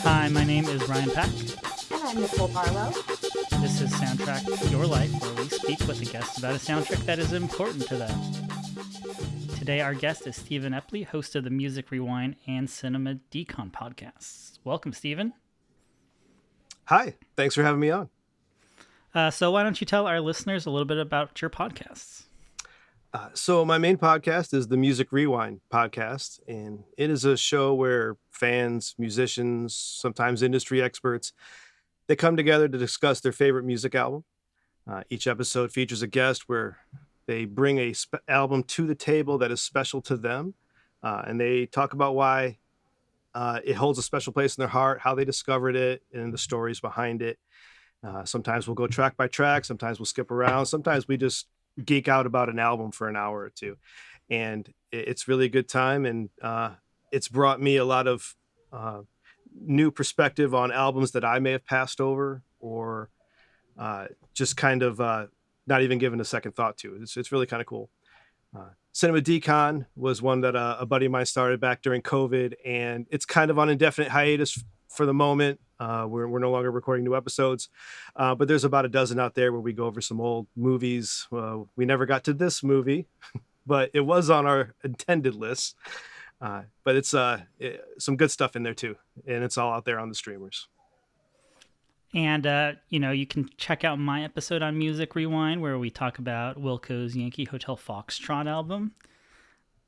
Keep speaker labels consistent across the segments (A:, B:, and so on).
A: Hi, my name is Ryan Pack.
B: And I'm Nicole Barlow.
A: This is Soundtrack Your Life, where we speak with a guest about a soundtrack that is important to them. Today, our guest is Stephen Epley, host of the Music Rewind and Cinema Decon podcasts. Welcome, Stephen.
C: Hi, thanks for having me on.
A: So why don't you tell our listeners a little bit about your podcasts?
C: So my main podcast is the Music Rewind podcast, and it is a show where fans, musicians, sometimes industry experts, they come together to discuss their favorite music album. Each episode features a guest where they bring a album to the table that is special to them, and they talk about why it holds a special place in their heart, how they discovered it, and the stories behind it. Sometimes we'll go track by track. Sometimes we'll skip around. Sometimes we just geek out about an album for an hour or two. And it's really a good time. And it's brought me a lot of new perspective on albums that I may have passed over or just kind of not even given a second thought to. It's really kind of cool. Cinema Decon was one that a buddy of mine started back during COVID, and it's kind of on indefinite hiatus for the moment. We're no longer recording new episodes, but there's about a dozen out there where we go over some old movies. We never got to this movie, but it was on our intended list. But it's some good stuff in there too, and it's all out there on the streamers.
A: And, you can check out my episode on Music Rewind, where we talk about Wilco's Yankee Hotel Foxtrot album.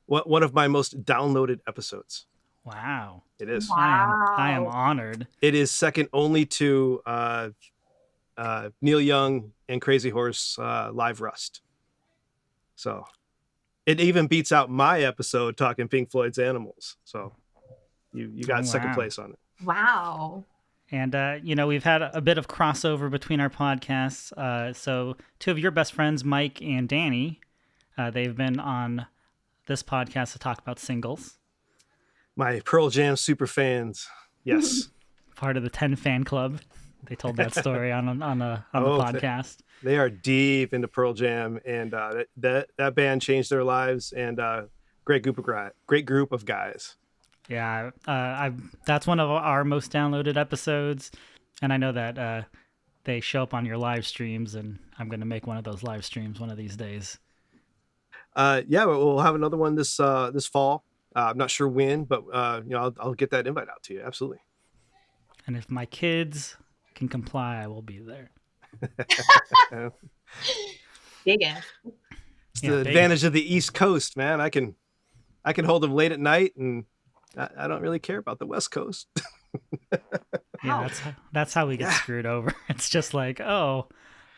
C: One of my most downloaded episodes.
A: Wow.
C: It is.
B: Wow.
A: I am honored.
C: It is second only to Neil Young and Crazy Horse Live Rust. So it even beats out my episode talking Pink Floyd's Animals. So you got second place on it.
B: Wow.
A: And, we've had a bit of crossover between our podcasts. So two of your best friends, Mike and Danny, they've been on this podcast to talk about singles.
C: My Pearl Jam super fans. Yes.
A: Part of the 10 fan club. They told that story on the podcast.
C: They are deep into Pearl Jam, and that band changed their lives, and great group of guys.
A: Yeah, that's one of our most downloaded episodes, and I know that they show up on your live streams, and I'm going to make one of those live streams one of these days.
C: We'll have another one this fall. I'm not sure when, but I'll get that invite out to you. Absolutely.
A: And if my kids can comply, I will be there.
B: Big ass.
C: It's the advantage of the East Coast, man. I can hold them late at night, and I don't really care about the West Coast.
A: Yeah, that's how we get screwed over. It's just like, can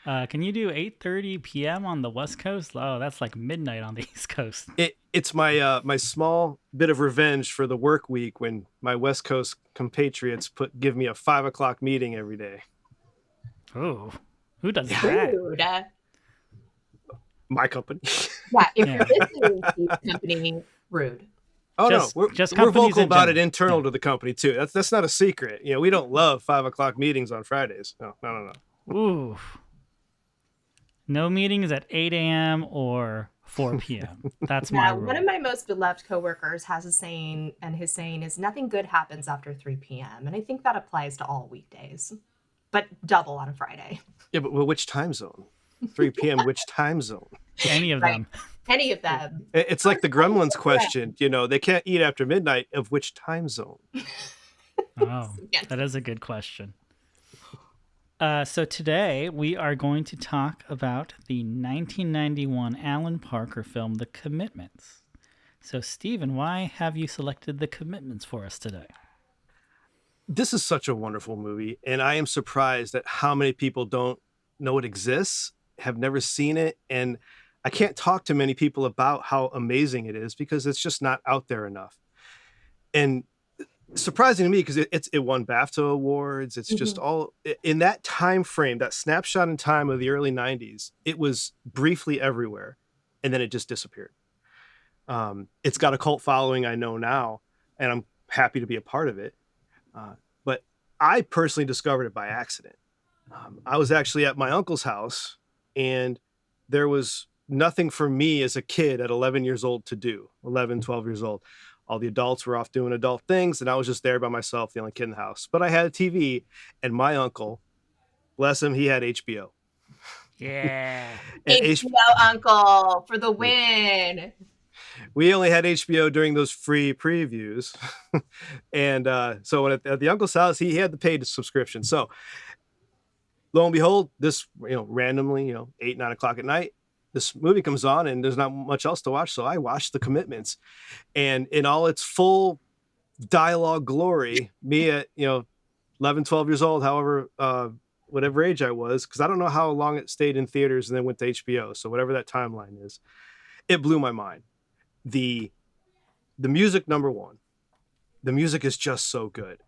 A: you do 8:30 p.m. on the West Coast? Oh, that's like midnight on the East Coast.
C: It's my my small bit of revenge for the work week when my West Coast compatriots give me a 5 o'clock meeting every day.
A: Oh, who does that?
B: Dude.
C: My company.
B: Yeah, if you're listening to the company, rude.
C: Oh, no, we're vocal about it internal to the company too. That's not a secret. We don't love 5 o'clock meetings on Fridays. No.
A: Ooh. No meetings at 8 a.m. or 4 p.m. That's my rule.
B: One of my most beloved coworkers has a saying, and his saying is, nothing good happens after 3 p.m. And I think that applies to all weekdays, but double on a Friday.
C: Yeah, but which time zone? 3 p.m. Which time zone?
A: Any of them.
B: Any of them.
C: It's like the Gremlins question. They can't eat after midnight. Of which time zone?
A: Oh, that is a good question. So today we are going to talk about the 1991 Alan Parker film, The Commitments. So, Stephen, why have you selected The Commitments for us today?
C: This is such a wonderful movie, and I am surprised at how many people don't know it exists, have never seen it, and I can't talk to many people about how amazing it is because it's just not out there enough. And surprising to me because it won BAFTA awards. It's just all in that time frame, that snapshot in time of the early 90s. It was briefly everywhere, and then it just disappeared. It's got a cult following, I know now, and I'm happy to be a part of it. But I personally discovered it by accident. I was actually at my uncle's house, and there was nothing for me as a kid at 11 years old to do. 11, 12 years old. All the adults were off doing adult things, and I was just there by myself, the only kid in the house. But I had a TV, and my uncle, bless him, he had HBO.
A: Yeah.
B: HBO uncle for the win.
C: We only had HBO during those free previews. And so when at the uncle's house, he had the paid subscription. So lo and behold, this, randomly, 8, 9 o'clock at night, this movie comes on and there's not much else to watch. So I watched The Commitments, and in all its full dialogue glory, me at, 11, 12 years old, however, whatever age I was, because I don't know how long it stayed in theaters and then went to HBO. So whatever that timeline is, it blew my mind. The music, number one, the music is just so good.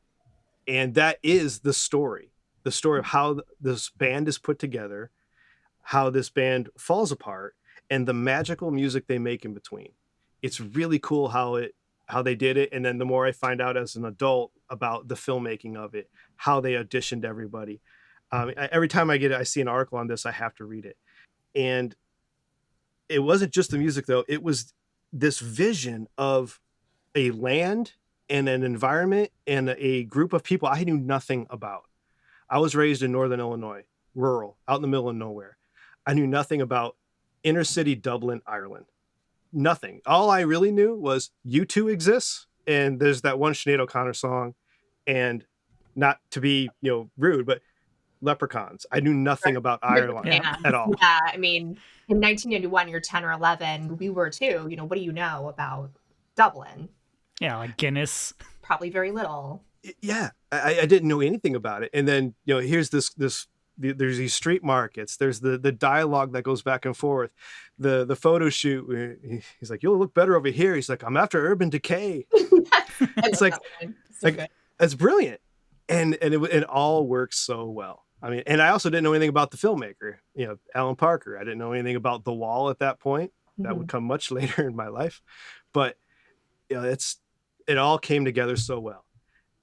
C: And that is the story of how this band is put together, how this band falls apart, and the magical music they make in between. It's really cool how they did it. And then the more I find out as an adult about the filmmaking of it, how they auditioned everybody. Every time I see an article on this, I have to read it. And it wasn't just the music, though. It was this vision of a land and an environment and a group of people I knew nothing about. I was raised in Northern Illinois, rural, out in the middle of nowhere. I knew nothing about inner city Dublin, Ireland. Nothing. All I really knew was U2 exists, and there's that one Sinead O'Connor song, and not to be rude, but Leprechauns. I knew nothing about Ireland at all.
B: Yeah, I mean, in 1991, you're 10 or 11. We were too. What do you know about Dublin?
A: Yeah, like Guinness.
B: Probably very little.
C: Yeah, I didn't know anything about it. And then here's there's these street markets. There's the dialogue that goes back and forth. The photo shoot. He's like, "You'll look better over here." He's like, "I'm after Urban Decay." It's like it's brilliant, and it all works so well. I mean, and I also didn't know anything about the filmmaker, Alan Parker. I didn't know anything about The Wall at that point. That would come much later in my life, but it all came together so well.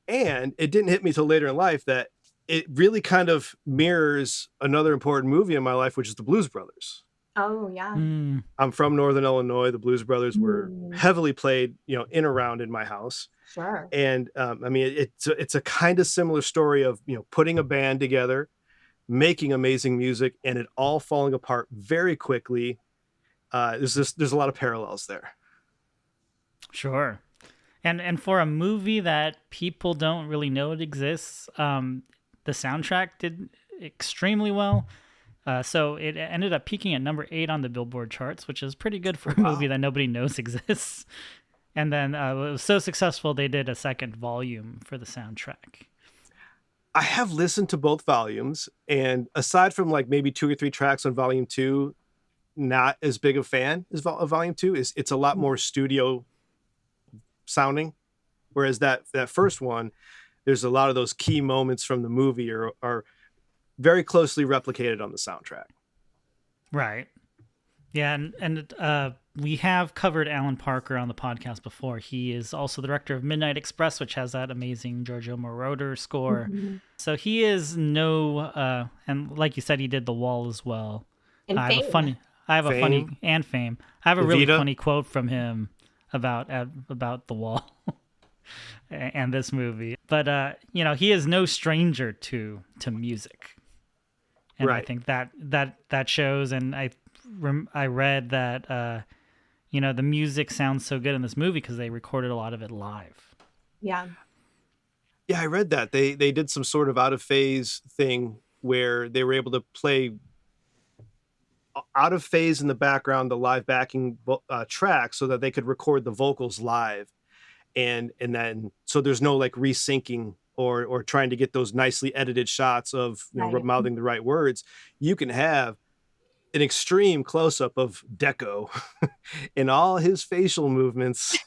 C: And it didn't hit me till later in life that it really kind of mirrors another important movie in my life, which is The Blues Brothers.
B: Oh, yeah.
C: I'm from Northern Illinois. The Blues Brothers were heavily played, in around in my house.
B: Sure.
C: And I mean, it's a kind of similar story of, putting a band together, making amazing music, and it all falling apart very quickly. There's a lot of parallels there.
A: Sure. And for a movie that people don't really know it exists, the soundtrack did extremely well. So it ended up peaking at number 8 on the Billboard charts, which is pretty good for a movie that nobody knows exists. And then it was so successful, they did a second volume for the soundtrack.
C: I have listened to both volumes, and aside from like maybe 2 or 3 tracks on volume 2, not as big a fan as volume 2. It's a lot more studio sounding, whereas that first one, there's a lot of those key moments from the movie are very closely replicated on the soundtrack.
A: Right. Yeah, and we have covered Alan Parker on the podcast before. He is also the director of Midnight Express, which has that amazing Giorgio Moroder score. So he is and like you said, he did The Wall as well.
B: And
A: I have
B: Fame.
A: a funny and Fame. I have a really funny quote from him about The Wall and this movie. But he is no stranger to music, and right. I think that shows. And I read that the music sounds so good in this movie because they recorded a lot of it live.
B: Yeah,
C: I read that they did some sort of out of phase thing where they were able to play out of phase in the background, the live backing track, so that they could record the vocals live, and then so there's no like resyncing or trying to get those nicely edited shots of mouthing the right words. You can have an extreme close up of Deco in all his facial movements,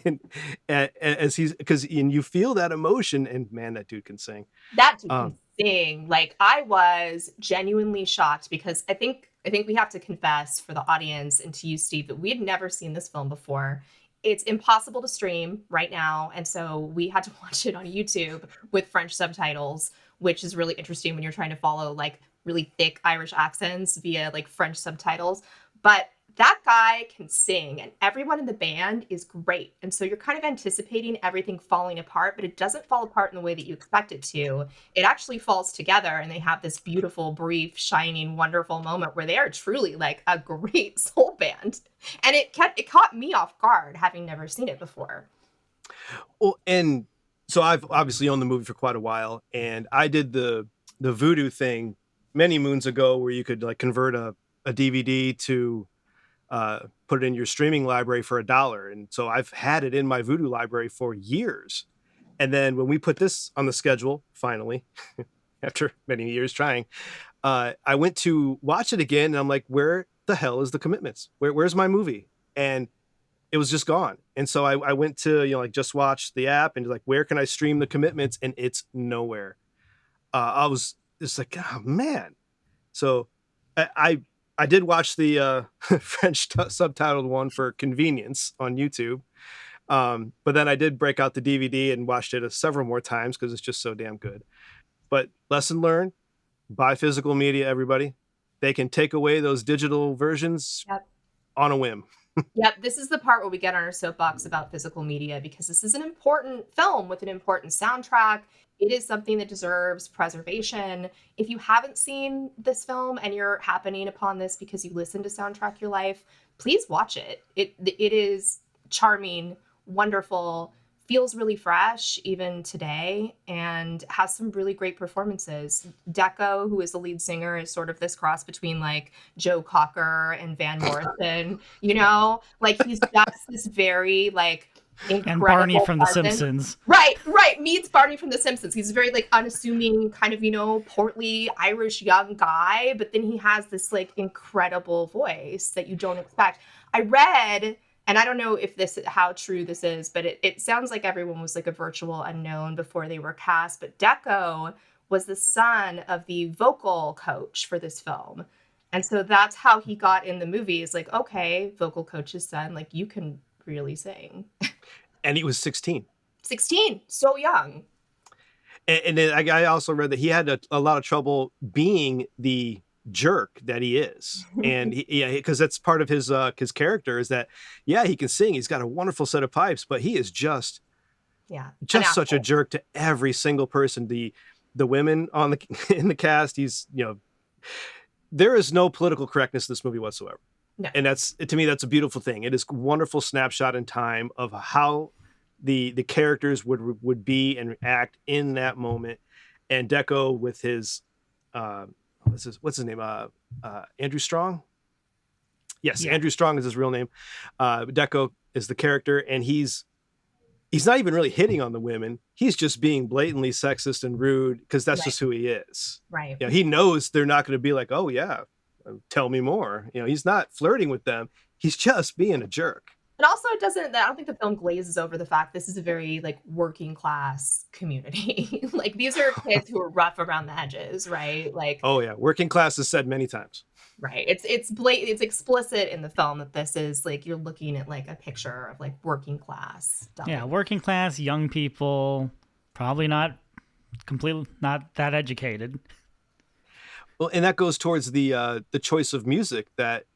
C: and you feel that emotion, and man, that dude can sing.
B: That dude can sing. Like, I was genuinely shocked because I think we have to confess for the audience and to you, Steve, that we had never seen this film before. It's impossible to stream right now, and so we had to watch it on YouTube with French subtitles, which is really interesting when you're trying to follow like really thick Irish accents via like French subtitles. But that guy can sing, and everyone in the band is great. And so you're kind of anticipating everything falling apart, but it doesn't fall apart in the way that you expect it to. It actually falls together, and they have this beautiful, brief, shining, wonderful moment where they are truly like a great soul band. And it caught me off guard, having never seen it before.
C: Well, and so I've obviously owned the movie for quite a while, and I did the Voodoo thing many moons ago, where you could like convert a DVD to put it in your streaming library for $1. And so I've had it in my Voodoo library for years. And then when we put this on the schedule, finally, after many years trying, I went to watch it again, and I'm like, where the hell is The Commitments? Where's my movie? And it was just gone. And so I went to, like Just Watch the app and like, where can I stream The Commitments? And it's nowhere. I was just like, oh man. So I did watch the French subtitled one for convenience on YouTube. But then I did break out the DVD and watched it several more times because it's just so damn good. But lesson learned, buy physical media, everybody. They can take away those digital versions on a whim.
B: Yep, this is the part where we get on our soapbox about physical media, because this is an important film with an important soundtrack. It is something that deserves preservation. If you haven't seen this film and you're happening upon this because you listen to Soundtrack Your Life, please watch it. It is charming, wonderful, feels really fresh even today, and has some really great performances. Deco, who is the lead singer, is sort of this cross between like Joe Cocker and Van Morrison, like he's just this very like incredible
A: and Barney from
B: presence.
A: The Simpsons.
B: Right. Meets Barney from The Simpsons. He's very like unassuming, kind of, portly Irish young guy, but then he has this like incredible voice that you don't expect. I read, and I don't know if how true this is, but it sounds like everyone was like a virtual unknown before they were cast. But Deco was the son of the vocal coach for this film. And so that's how he got in the movie. Is like, okay, vocal coach's son, like you can really sing.
C: And he was 16. 16,
B: so young.
C: And then I also read that he had a lot of trouble being the jerk that he is. And because that's part of his character is that, he can sing. He's got a wonderful set of pipes, but he is just such a jerk to every single person. The women in the cast, he's, there is no political correctness in this movie whatsoever. No. And to me, that's a beautiful thing. It is a wonderful snapshot in time of how the characters would be and act in that moment. And Deco with his, what's his name? Andrew Strong. Yes. Yeah. Andrew Strong is his real name. Deco is the character, and he's not even really hitting on the women. He's just being blatantly sexist and rude because that's just who he is.
B: Right.
C: He knows they're not going to be like, oh yeah, tell me more. He's not flirting with them. He's just being a jerk.
B: And also I don't think the film glazes over the fact this is a very like working class community. Like these are kids who are rough around the edges, right? Like,
C: oh yeah, working class is said many times.
B: Right. It's blatant, it's explicit in the film that this is like you're looking at like a picture of like working class stuff.
A: Yeah, working class, young people, probably not that educated.
C: Well, and that goes towards the choice of music that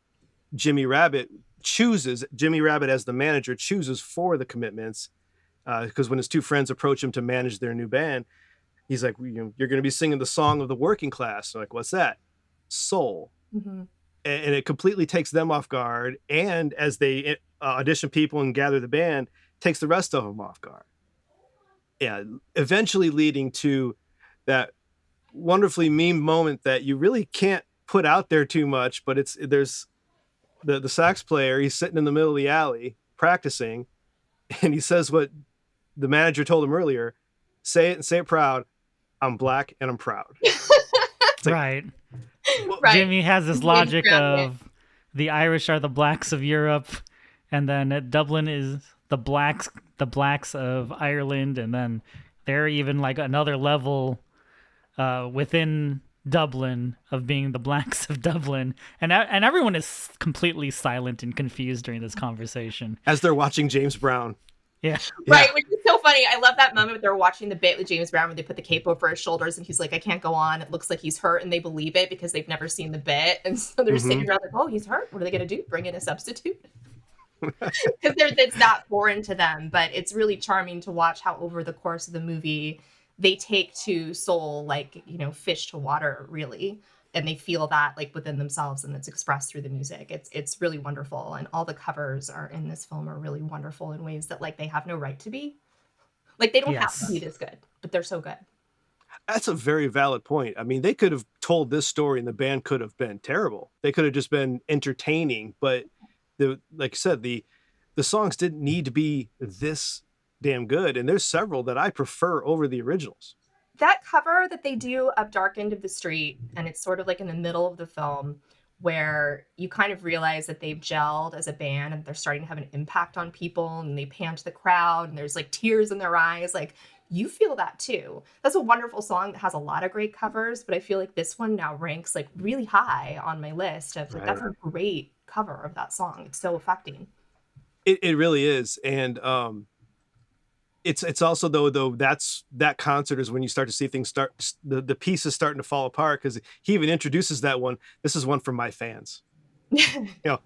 C: Jimmy Rabbit chooses. Jimmy Rabbit, as the manager, chooses for the Commitments, because when his two friends approach him to manage their new band, he's like, you're going to be singing the song of the working class. They're like, what's that? Soul. Mm-hmm. And it completely takes them off guard. And as they audition people and gather the band, takes the rest of them off guard. Yeah, eventually leading to that wonderfully meme moment that you really can't put out there too much, but there's the sax player. He's sitting in the middle of the alley practicing, and he says what the manager told him earlier: say it and say it proud. I'm black and I'm proud.
A: Like, right. Jimmy has this logic of the Irish are the blacks of Europe, and then Dublin is the blacks of Ireland, and then they're even like another level within Dublin of being the blacks of Dublin, and everyone is completely silent and confused during this conversation
C: as they're watching James Brown.
A: Yeah.
B: Right, which is so funny. I love that moment when they're watching the bit with James Brown where they put the cape over his shoulders and he's like, I can't go on. It looks like he's hurt, and they believe it because they've never seen the bit. And so they're sitting around like, oh, he's hurt. What are they going to do? Bring in a substitute? Because it's not foreign to them, but it's really charming to watch how over the course of the movie they take to soul like, you know, fish to water, really. And they feel that like within themselves, and it's expressed through the music. It's really wonderful, and all the covers are in this film are really wonderful in ways that like they have no right to be. Like they don't have to be this good, but they're so good.
C: That's a very valid point. I mean, they could have told this story and the band could have been terrible. They could have just been entertaining, but like you said, the songs didn't need to be this damn good. And there's several that I prefer over the originals.
B: That cover that they do of Dark End of the Street, and it's sort of like in the middle of the film where you kind of realize that they've gelled as a band and they're starting to have an impact on people, and they pan to the crowd and there's like tears in their eyes. Like you feel that too. That's a wonderful song that has a lot of great covers, but I feel like this one now ranks like really high on my list of like, that's a great cover of that song. It's so affecting.
C: It really is. And, it's also though that concert is when you start to see things the pieces starting to fall apart, because he even introduces that one. This is one for my fans. You know.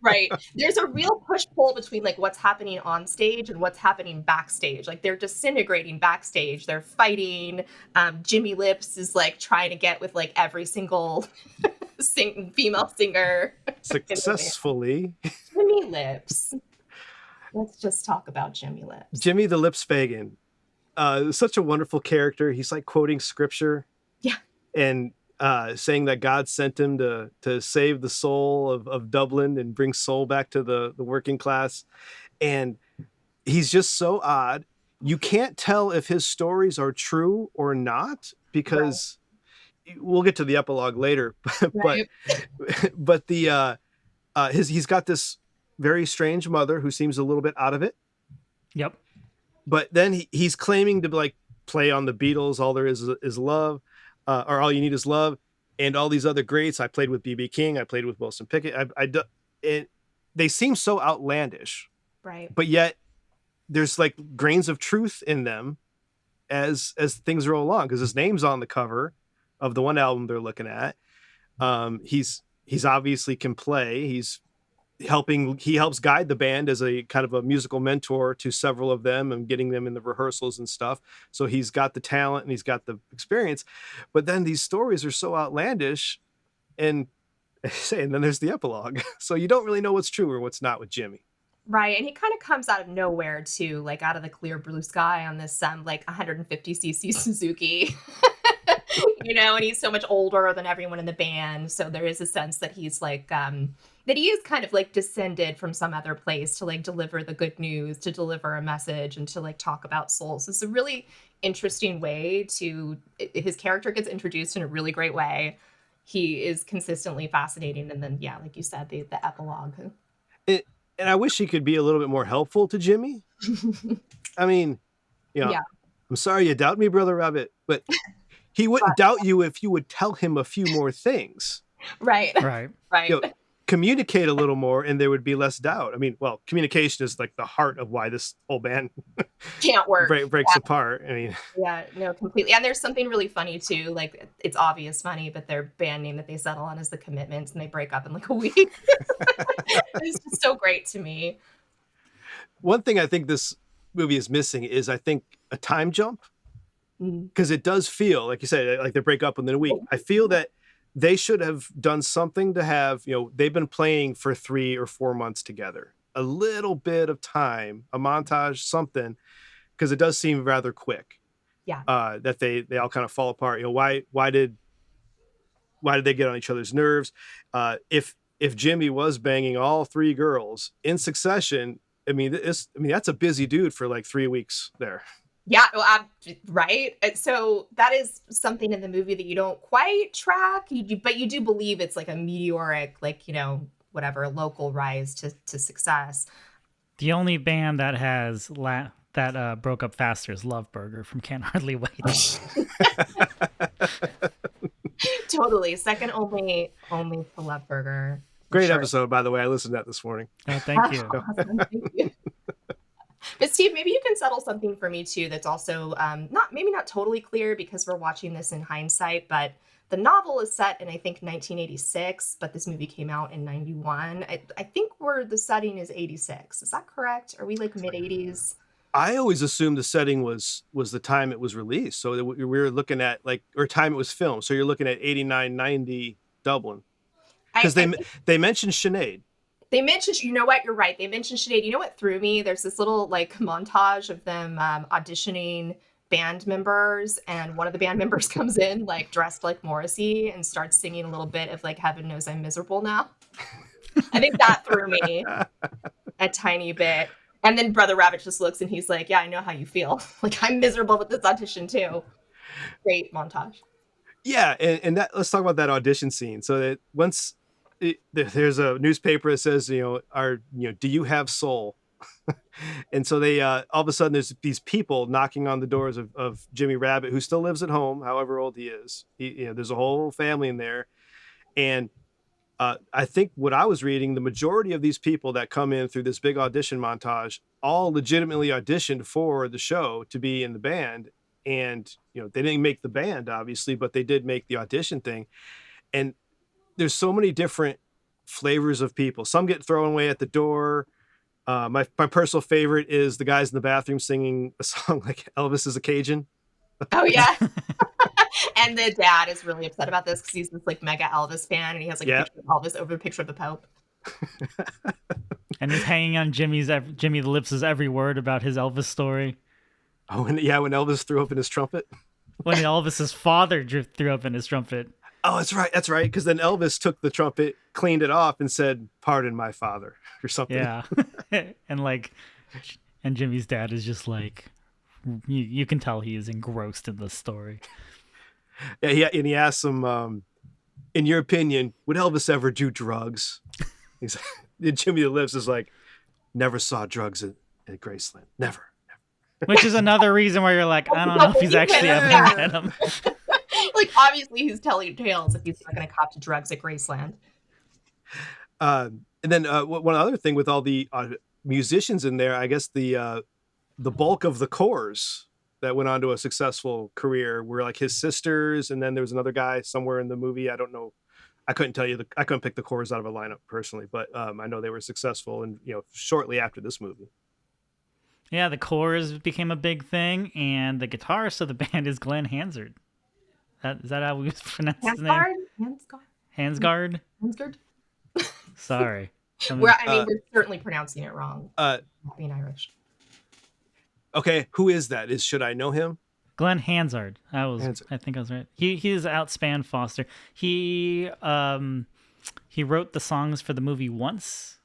B: Right. There's a real push-pull between like what's happening on stage and what's happening backstage. Like they're disintegrating backstage. They're fighting. Jimmy Lips is like trying to get with like every single female singer
C: successfully.
B: Jimmy Lips. Let's just talk about Jimmy Lips.
C: Jimmy the Lips Fagan. Such a wonderful character. He's like quoting scripture.
B: Yeah.
C: And saying that God sent him to save the soul of Dublin and bring soul back to the working class. And he's just so odd. You can't tell if his stories are true or not, because we'll get to the epilogue later. But he's got this very strange mother who seems a little bit out of it.
A: Yep.
C: But then he's claiming to like play on the Beatles, All There Is Love, or All You Need Is Love, and all these other greats. I played with B.B. King. I played with Wilson Pickett. They seem so outlandish,
B: right?
C: But yet there's like grains of truth in them as things roll along, because his name's on the cover of the one album they're looking at. He's obviously can play. He helps guide the band as a kind of a musical mentor to several of them and getting them in the rehearsals and stuff. So he's got the talent and he's got the experience, but then these stories are so outlandish, and then there's the epilogue. So you don't really know what's true or what's not with Jimmy.
B: Right. And he kind of comes out of nowhere too, like out of the clear blue sky on this like 150cc Suzuki. You know, and he's so much older than everyone in the band. So there is a sense that he's like, that he is kind of like descended from some other place to like deliver the good news, to deliver a message, and to like talk about souls. It's a really interesting way his character gets introduced in a really great way. He is consistently fascinating. And then, yeah, like you said, the epilogue.
C: And I wish he could be a little bit more helpful to Jimmy. I mean, you know, yeah. I'm sorry you doubt me, Brother Rabbit, but he wouldn't doubt you if you would tell him a few more things.
B: Right.
C: You know, communicate a little more and there would be less doubt. I mean, well, communication is like the heart of why this whole band
B: can't work.
C: breaks apart. I mean,
B: yeah, no, completely. And there's something really funny too. Like it's obvious funny, but their band name that they settle on is the Commitments, and they break up in like a week. It's just so great to me.
C: One thing I think this movie is missing is, I think, a time jump, because it does feel like you said, like they break up within a week. I feel that they should have done something to have, you know, they've been playing for 3 or 4 months together, a little bit of time, a montage, something, because it does seem rather quick.
B: Yeah.
C: That they all kind of fall apart. You know, why did they get on each other's nerves? If Jimmy was banging all 3 girls in succession, I mean, that's a busy dude for like 3 weeks there.
B: Yeah, well, right. So that is something in the movie that you don't quite track, but you do believe it's like a meteoric, like, you know, whatever, local rise to success.
A: The only band that has that broke up faster is Love Burger from Can't Hardly Wait.
B: Totally, second only to Love Burger.
C: Great episode, by the way. I listened to that this morning.
A: Oh, thank you.
B: Awesome. Thank you. But Steve, maybe you can settle something for me too that's also not totally clear because we're watching this in hindsight, but the novel is set in, I think, 1986, but this movie came out in 91. I think where the setting is 86. Is that correct? Are we like mid 80s?
C: I always assumed the setting was the time it was released. So we were looking at or time it was filmed. So you're looking at 89, 90 Dublin. Because they mentioned Sinead.
B: They mentioned, you know what, you're right. They mentioned Sinead. You know what threw me? There's this little like montage of them auditioning band members, and one of the band members comes in like dressed like Morrissey and starts singing a little bit of like Heaven Knows I'm Miserable Now. I think that threw me a tiny bit. And then Brother Rabbit just looks and he's like, yeah, I know how you feel. Like, I'm miserable with this audition too. Great montage.
C: Yeah, and that, let's talk about that audition scene. So that once there's a newspaper that says, do you have soul? And so they all of a sudden there's these people knocking on the doors of Jimmy Rabbit, who still lives at home, however old he is. There's a whole family in there, and I think what I was reading, the majority of these people that come in through this big audition montage all legitimately auditioned for the show to be in the band. And, they didn't make the band, obviously, but they did make the audition thing. And there's so many different flavors of people. Some get thrown away at the door. My personal favorite is the guys in the bathroom singing a song like Elvis is a Cajun.
B: Oh, yeah. And the dad is really upset about this because he's this like mega Elvis fan, and he has like a picture of Elvis over a picture of the Pope.
A: And he's hanging on Jimmy the Lips' every word about his Elvis story.
C: Oh, and when Elvis threw up in his trumpet.
A: When Elvis's father threw up in his trumpet.
C: Oh, that's right. Because then Elvis took the trumpet, cleaned it off, and said, "Pardon my father," or something.
A: Yeah, and Jimmy's dad is just like, you can tell he is engrossed in the story.
C: Yeah, and he asks him, in your opinion, would Elvis ever do drugs? He's Jimmy the Lips is like, never saw drugs at Graceland. Never.
A: Which is another reason why you're like, I don't know if he's actually ever met him.
B: Like, obviously he's telling tales if he's not going to cop to drugs at Graceland.
C: And then one other thing with all the musicians in there, I guess the bulk of the cores that went on to a successful career were like his sisters, and then there was another guy somewhere in the movie. I don't know. I couldn't tell you. I couldn't pick the cores out of a lineup personally, but I know they were successful, and shortly after this movie.
A: Yeah, the cores became a big thing, and the guitarist of the band is Glenn Hansard. Is that how we pronounce his name? Hansgard?
B: Hansgard?
A: Sorry.
B: We're certainly pronouncing it wrong. Being Irish.
C: Okay, who is that? Should I know him?
A: Glenn Hansard. I think I was right. He is outspan Foster. He wrote the songs for the movie Once.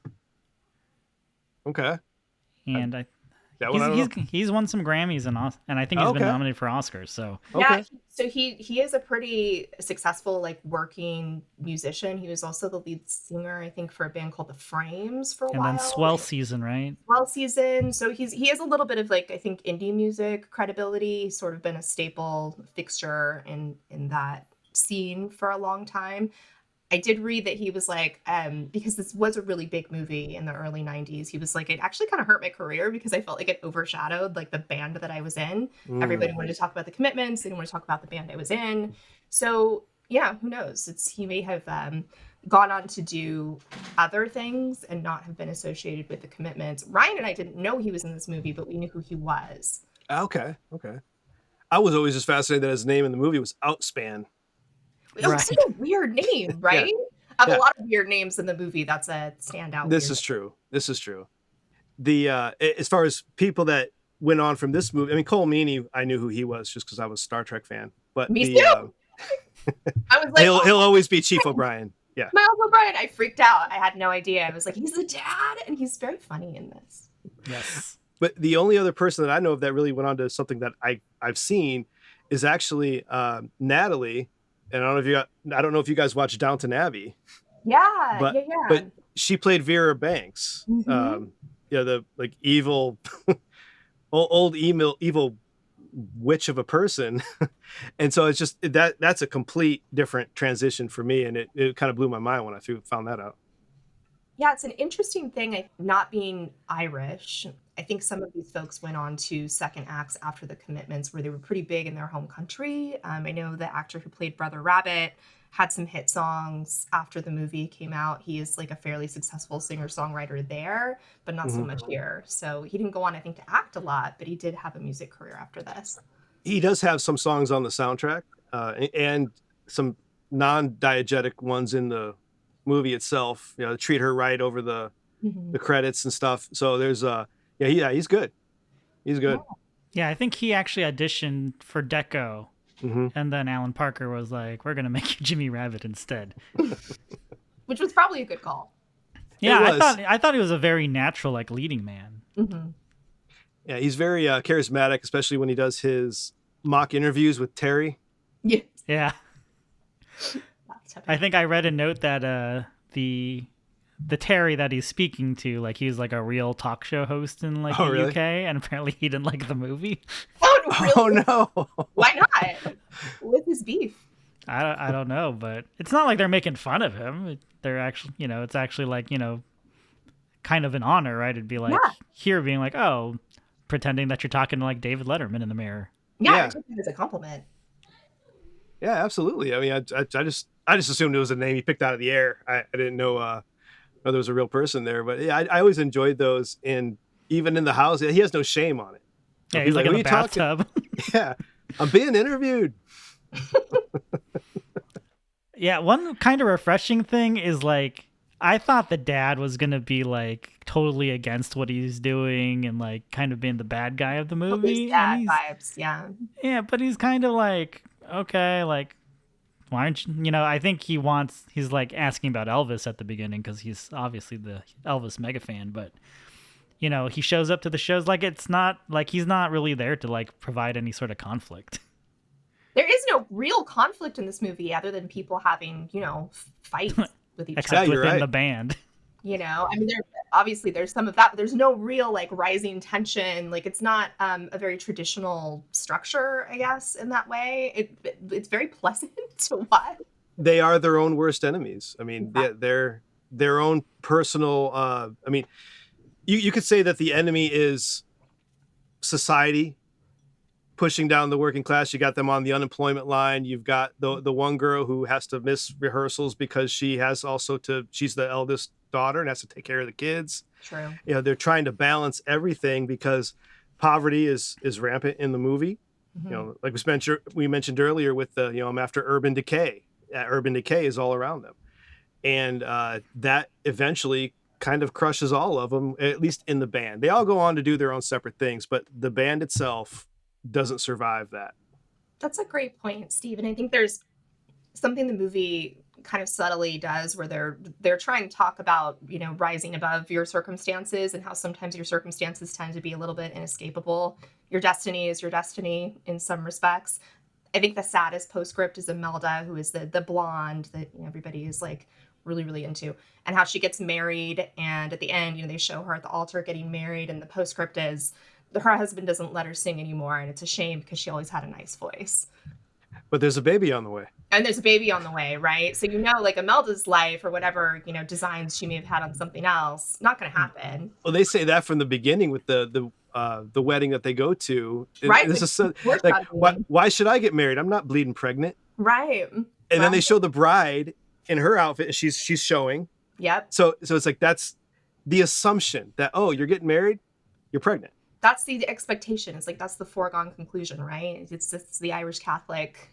C: Okay.
A: And he's won some Grammys and I think he's been nominated for Oscars. So
B: yeah, so he is a pretty successful like working musician. He was also the lead singer, I think, for a band called The Frames for a while.
A: And then Swell Season, right?
B: Swell Season. So he has a little bit of like, I think, indie music credibility. He's sort of been a staple fixture in that scene for a long time. I did read that he was like, because this was a really big movie in the early 90s, he was like, it actually kind of hurt my career because I felt like it overshadowed like the band that I was in. Everybody wanted to talk about the Commitments. They didn't want to talk about the band I was in. So yeah, who knows? He may have gone on to do other things and not have been associated with the Commitments. Ryan and I didn't know he was in this movie, but we knew who he was.
C: Okay. I was always just fascinated that his name in the movie was Outspan.
B: It was such a weird name, right? Yeah. Of a lot of weird names in the movie, that's a standout.
C: This is true. The as far as people that went on from this movie, I mean, Cole Meany, I knew who he was just because I was a Star Trek fan. But
B: me too. I was like,
C: he'll always be Chief O'Brien. Yeah,
B: Miles O'Brien. I freaked out. I had no idea. I was like, he's the dad, and he's very funny in this.
A: Yes.
C: But the only other person that I know of that really went on to something that I've seen is actually Natalie. And I don't know if you guys watch Downton Abbey.
B: Yeah,
C: but she played Vera Banks.
B: Mm-hmm.
C: The like evil, old evil witch of a person. And so it's just that's a complete different transition for me, and it kind of blew my mind when I found that out.
B: Yeah, it's an interesting thing, not being Irish. I think some of these folks went on to second acts after the Commitments where they were pretty big in their home country. I know the actor who played Brother Rabbit had some hit songs after the movie came out. He is like a fairly successful singer-songwriter there, but not so much here. So he didn't go on, I think, to act a lot, but he did have a music career after this.
C: He does have some songs on the soundtrack and some non-diegetic ones in the movie itself, Treat Her Right over the credits and stuff. So there's he's good. He's good.
A: Yeah, I think he actually auditioned for Deco, and then Alan Parker was like, "We're gonna make you Jimmy Rabbit instead,"
B: which was probably a good call.
A: Yeah, I thought he was a very natural, like, leading man.
C: Yeah, he's very charismatic, especially when he does his mock interviews with Terry.
A: Yeah. I think I read a note that the Terry that he's speaking to, like, he's like a real talk show host in like the UK, and apparently he didn't like the movie.
B: Oh, really?
C: Oh no!
B: Why not? What's his beef?
A: I don't know, but it's not like they're making fun of him. They're actually, it's actually like, kind of an honor, right? It'd be like here being like, oh, pretending that you're talking to like David Letterman in the mirror.
B: Yeah, I took it as a compliment.
C: Yeah, absolutely. I mean, I just assumed it was a name he picked out of the air. I didn't know there was a real person there. But yeah, I always enjoyed those. And even in the house, he has no shame on it.
A: Yeah, he's like in the bathtub.
C: Yeah, I'm being interviewed.
A: Yeah, one kind of refreshing thing is like, I thought the dad was going to be like totally against what he's doing and like kind of being the bad guy of the movie.
B: Dad vibes, yeah.
A: Yeah, but he's kind of like, okay, like, why aren't you, I think he's like asking about Elvis at the beginning because he's obviously the Elvis mega fan, but he shows up to the shows like it's not like he's not really there to like provide any sort of conflict.
B: There is no real conflict in this movie other than people having, fights with each other.
A: Except within the band.
B: I mean, there's some of that, but there's no real like rising tension. Like it's not a very traditional structure, I guess, in that way. It's very pleasant to watch.
C: They are their own worst enemies. I mean, they're their own personal. I mean, you could say that the enemy is society pushing down the working class. You got them on the unemployment line. You've got the one girl who has to miss rehearsals because she's the eldest daughter and has to take care of the kids.
B: True.
C: They're trying to balance everything because poverty is rampant in the movie. Like we mentioned earlier with the, I'm after urban decay. Urban decay is all around them. And that eventually kind of crushes all of them, at least in the band. They all go on to do their own separate things, but the band itself doesn't survive that.
B: That's a great point, Steve. And I think there's something the movie kind of subtly does where they're trying to talk about, rising above your circumstances and how sometimes your circumstances tend to be a little bit inescapable. Your destiny is your destiny in some respects. I think the saddest postscript is Imelda, who is the blonde that everybody is like really, really into, and how she gets married. And at the end, they show her at the altar getting married, and the postscript is her husband doesn't let her sing anymore, and it's a shame because she always had a nice voice.
C: But there's a baby on the way.
B: And there's a baby on the way, right? So like Imelda's life or whatever, designs she may have had on something else, not going to happen.
C: Well, they say that from the beginning with the wedding that they go to.
B: Right.
C: This is so, like, why should I get married? I'm not bleeding pregnant.
B: Right.
C: And then they show the bride in her outfit, and she's showing.
B: Yep.
C: So it's like that's the assumption that, oh, you're getting married, you're pregnant.
B: That's the expectation. It's like that's the foregone conclusion, right? It's the Irish Catholic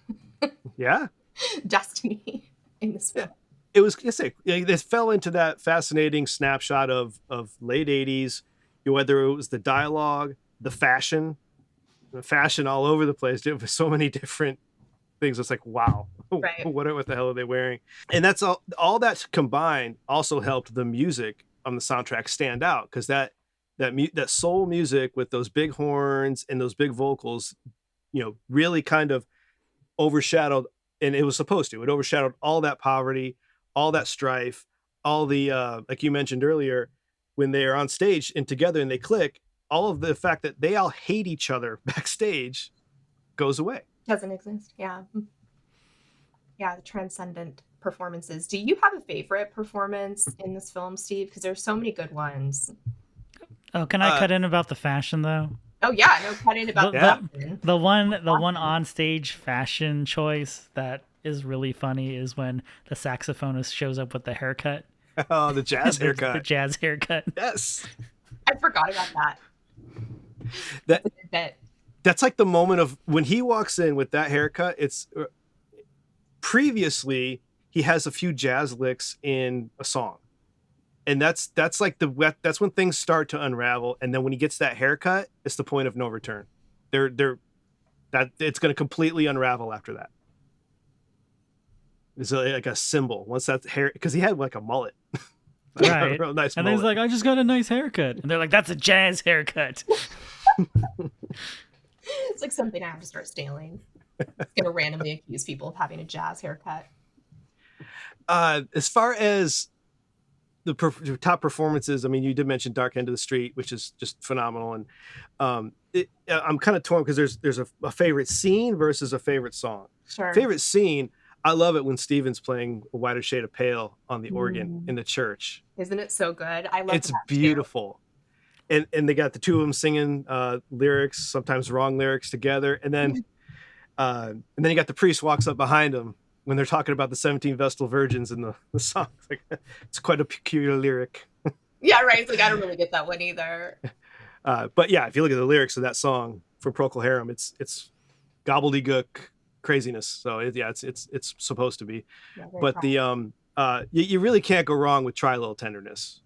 B: destiny in this film.
C: It was they fell into that fascinating snapshot of late 80s, whether it was the dialogue, the fashion all over the place. There was so many different things. It's like, wow, right. What the hell are they wearing? And that's all that combined also helped the music on the soundtrack stand out, because that soul music with those big horns and those big vocals, really kind of overshadowed, and it was supposed to. It overshadowed all that poverty, all that strife, all the like you mentioned earlier, when they are on stage and together and they click, all of the fact that they all hate each other backstage goes away.
B: Doesn't exist. Yeah. Yeah, the transcendent performances. Do you have a favorite performance in this film, Steve? Because there's so many good ones.
A: Oh, can I cut in about the fashion though?
B: Oh yeah, no cutting about
A: The
B: fashion.
A: the one on stage fashion choice that is really funny is when the saxophonist shows up with the haircut.
C: Oh, the jazz haircut.
A: The jazz haircut.
C: Yes.
B: I forgot about that.
C: That
B: That's a good bit.
C: That's like the moment of when he walks in with that haircut. It's previously he has a few jazz licks in a song, and that's like that's when things start to unravel. And then when he gets that haircut, it's the point of no return. They're that it's going to completely unravel after that. It's like a symbol once that hair, because he had like a mullet.
A: Right.
C: A real nice
A: and
C: mullet.
A: he's like, I just got a nice haircut. And they're like, that's a jazz haircut.
B: It's like something I have to start stealing. It's going to randomly accuse people of having a jazz haircut.
C: As far as the top performances, I mean, you did mention Dark End of the Street, which is just phenomenal. And I'm kind of torn because there's a favorite scene versus a favorite song.
B: Sure.
C: Favorite scene, I love it when Steven's playing A Whiter Shade of Pale on the organ in the church.
B: Isn't it so good? I love it.
C: It's beautiful. And they got the two of them singing lyrics, sometimes wrong lyrics together. And then you got the priest walks up behind them when they're talking about the 17 Vestal Virgins in the song. It's quite a peculiar lyric.
B: Yeah, right. It's like, I don't really get that one either.
C: But yeah, if you look at the lyrics of that song from Procol Harum, it's gobbledygook craziness. So it's supposed to be. Yeah, but proud. You really can't go wrong with Try a Little Tenderness.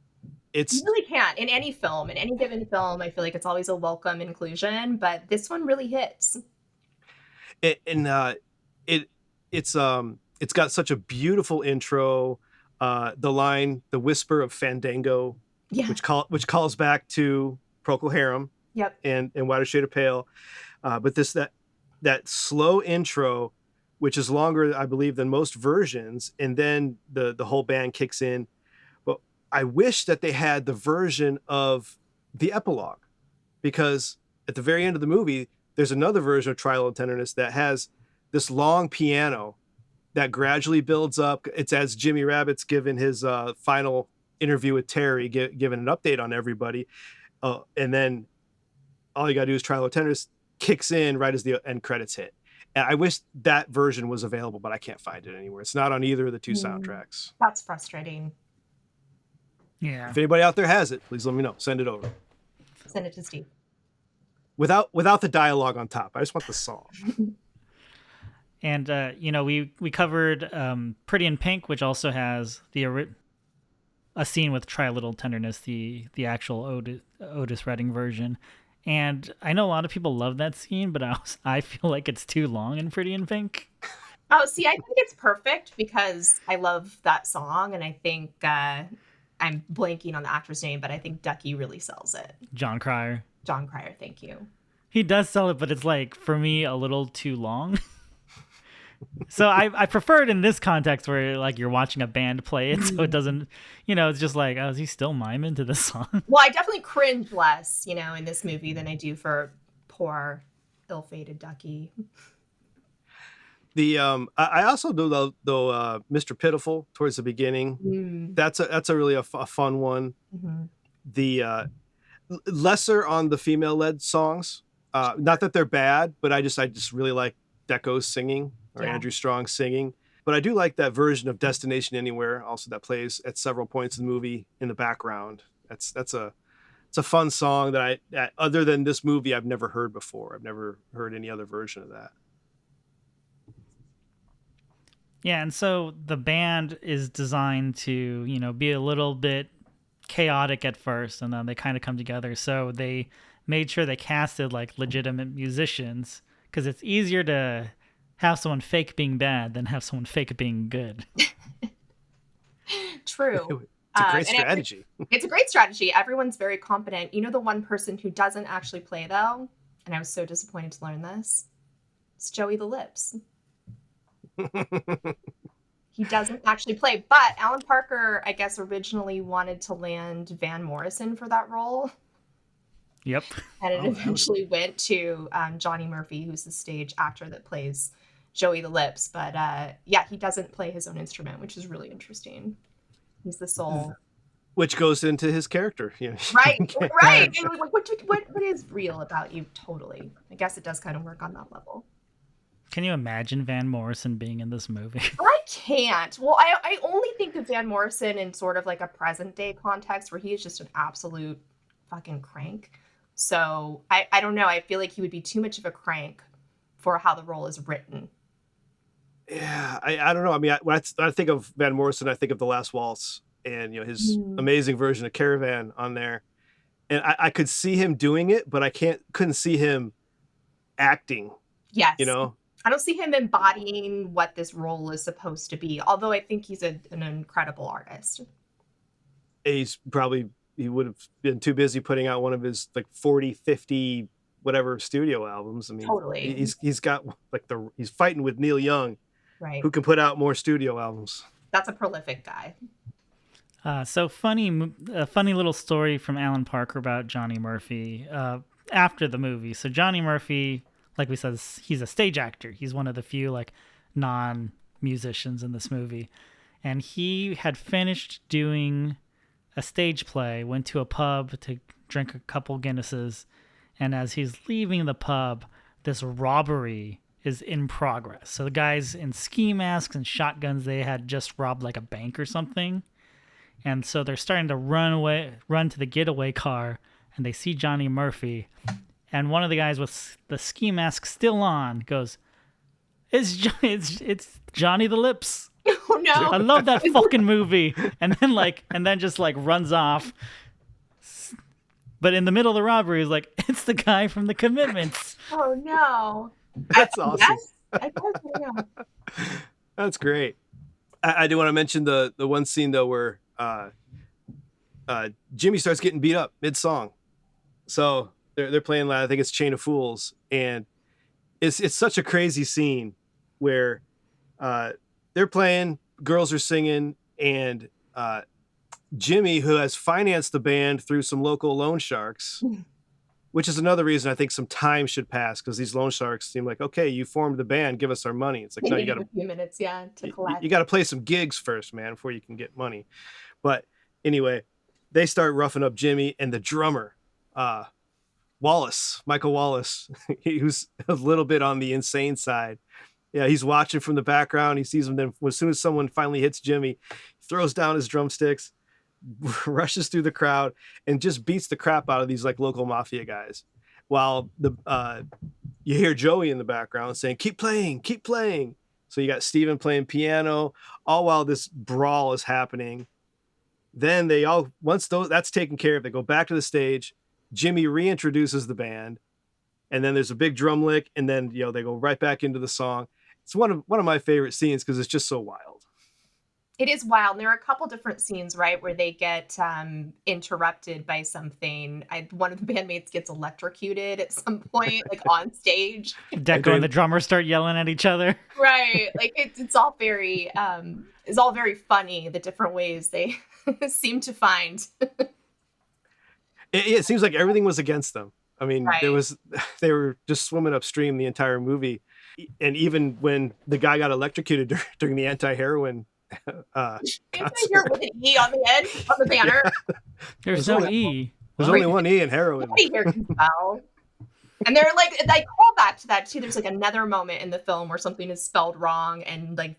C: You
B: really can't. In any film, in any given film, I feel like it's always a welcome inclusion, but this one really hits.
C: It's got such a beautiful intro. The line, the whisper of Fandango, which calls back to Procol Harum.
B: Yep.
C: And Whiter Shade of Pale. But that slow intro, which is longer, I believe, than most versions, and then the whole band kicks in. I wish that they had the version of the epilogue, because at the very end of the movie, there's another version of Try a Little Tenderness that has this long piano that gradually builds up. It's as Jimmy Rabbit's given his final interview with Terry, giving an update on everybody. And then all you got to do is Try a Little Tenderness kicks in right as the end credits hit. And I wish that version was available, but I can't find it anywhere. It's not on either of the two soundtracks.
B: That's frustrating.
A: Yeah.
C: If anybody out there has it, please let me know. Send it over.
B: Send it to Steve.
C: Without the dialogue on top. I just want the song.
A: And we covered Pretty in Pink, which also has a scene with Try a Little Tenderness, the actual Otis Redding version. And I know a lot of people love that scene, but I feel like it's too long in Pretty in Pink.
B: Oh, see, I think it's perfect because I love that song, and I think I'm blanking on the actor's name, but I think Ducky really sells it.
A: John Cryer,
B: thank you.
A: He does sell it, but it's like, for me, a little too long. So I prefer it in this context where like you're watching a band play it, so it doesn't, it's just like, oh, is he still miming to this song?
B: Well, I definitely cringe less, in this movie than I do for poor, ill-fated Ducky.
C: I also do though Mr. Pitiful towards the beginning. That's a really a fun one. Mm-hmm. The lesser on the female-led songs. Not that they're bad, but I just really like Deco's singing or Andrew Strong singing. But I do like that version of Destination Anywhere also that plays at several points in the movie in the background. It's a fun song that other than this movie I've never heard before. I've never heard any other version of that.
A: Yeah, and so the band is designed to, be a little bit chaotic at first, and then they kind of come together. So they made sure they casted like legitimate musicians, because it's easier to have someone fake being bad than have someone fake being good.
B: True.
C: It's a great strategy.
B: It's a great strategy. Everyone's very competent. The one person who doesn't actually play, though, and I was so disappointed to learn this, it's Joey the Lips. He doesn't actually play, but Alan Parker, I guess, originally wanted to land Van Morrison for that role.
A: Yep.
B: And it eventually went to Johnny Murphy, who's the stage actor that plays Joey the Lips, but yeah, he doesn't play his own instrument, which is really interesting. He's the soul.
C: Which goes into his character. You know,
B: right. What is real about you? Totally. I guess it does kind of work on that level.
A: Can you imagine Van Morrison being in this movie?
B: I can't. Well, I only think of Van Morrison in sort of like a present day context where he is just an absolute fucking crank. So I don't know. I feel like he would be too much of a crank for how the role is written.
C: Yeah, I don't know. I mean, when I think of Van Morrison, I think of The Last Waltz and, you know, his amazing version of Caravan on there. And I could see him doing it, but I couldn't see him acting.
B: Yes.
C: You know?
B: I don't see him embodying what this role is supposed to be, although I think he's an incredible artist.
C: He would have been too busy putting out one of his like 40, 50, whatever studio albums. I mean,
B: totally.
C: He's got like he's fighting with Neil Young,
B: right?
C: Who can put out more studio albums.
B: That's a prolific guy.
A: So funny little story from Alan Parker about Johnny Murphy after the movie. So Johnny Murphy, like we said, he's a stage actor. He's one of the few like non-musicians in this movie. And he had finished doing a stage play, went to a pub to drink a couple Guinnesses. And as he's leaving the pub, this robbery is in progress. So the guys in ski masks and shotguns, they had just robbed like a bank or something. And so they're starting to run to the getaway car, and they see Johnny Murphy. And one of the guys with the ski mask still on goes, it's Johnny the Lips.
B: Oh no.
A: I love that fucking movie. And then just runs off. But in the middle of the robbery, he's like, it's the guy from The Commitments.
B: Oh no.
C: That's awesome.
B: Yes, I guess, yeah.
C: That's great. I do want to mention the one scene though where Jimmy starts getting beat up mid-song. So they're playing, I think it's Chain of Fools, and it's such a crazy scene where they're playing, girls are singing, and Jimmy, who has financed the band through some local loan sharks, which is another reason I think some time should pass, because these loan sharks seem like, okay, you formed the band, give us our money. It's like, no, you got
B: a few minutes, to collect.
C: You got to play some gigs first, man, before you can get money. But anyway, they start roughing up Jimmy, and the drummer, Michael Wallace, who's a little bit on the insane side. Yeah, he's watching from the background. He sees him. Then as soon as someone finally hits Jimmy, he throws down his drumsticks, rushes through the crowd, and just beats the crap out of these like local mafia guys. While you hear Joey in the background saying, keep playing. So you got Steven playing piano, all while this brawl is happening. Then once that's taken care of, they go back to the stage. Jimmy reintroduces the band, and then there's a big drum lick, and then they go right back into the song. It's one of my favorite scenes because it's just so wild.
B: It is wild. And there are a couple different scenes, right, where they get interrupted by something. One of the bandmates gets electrocuted at some point, like on stage.
A: Deco and the drummer start yelling at each other.
B: Right. Like it's all very funny, the different ways they seem to find.
C: It seems like everything was against them. I mean,
B: right.
C: They were just swimming upstream the entire movie. And even when the guy got electrocuted during the anti-heroin
B: concert with an E on the end on the banner.
A: Yeah. There's no E.
C: There's only one E in heroin.
B: Nobody here can spell. And they're like, I call back to that too. There's like another moment in the film where something is spelled wrong, and like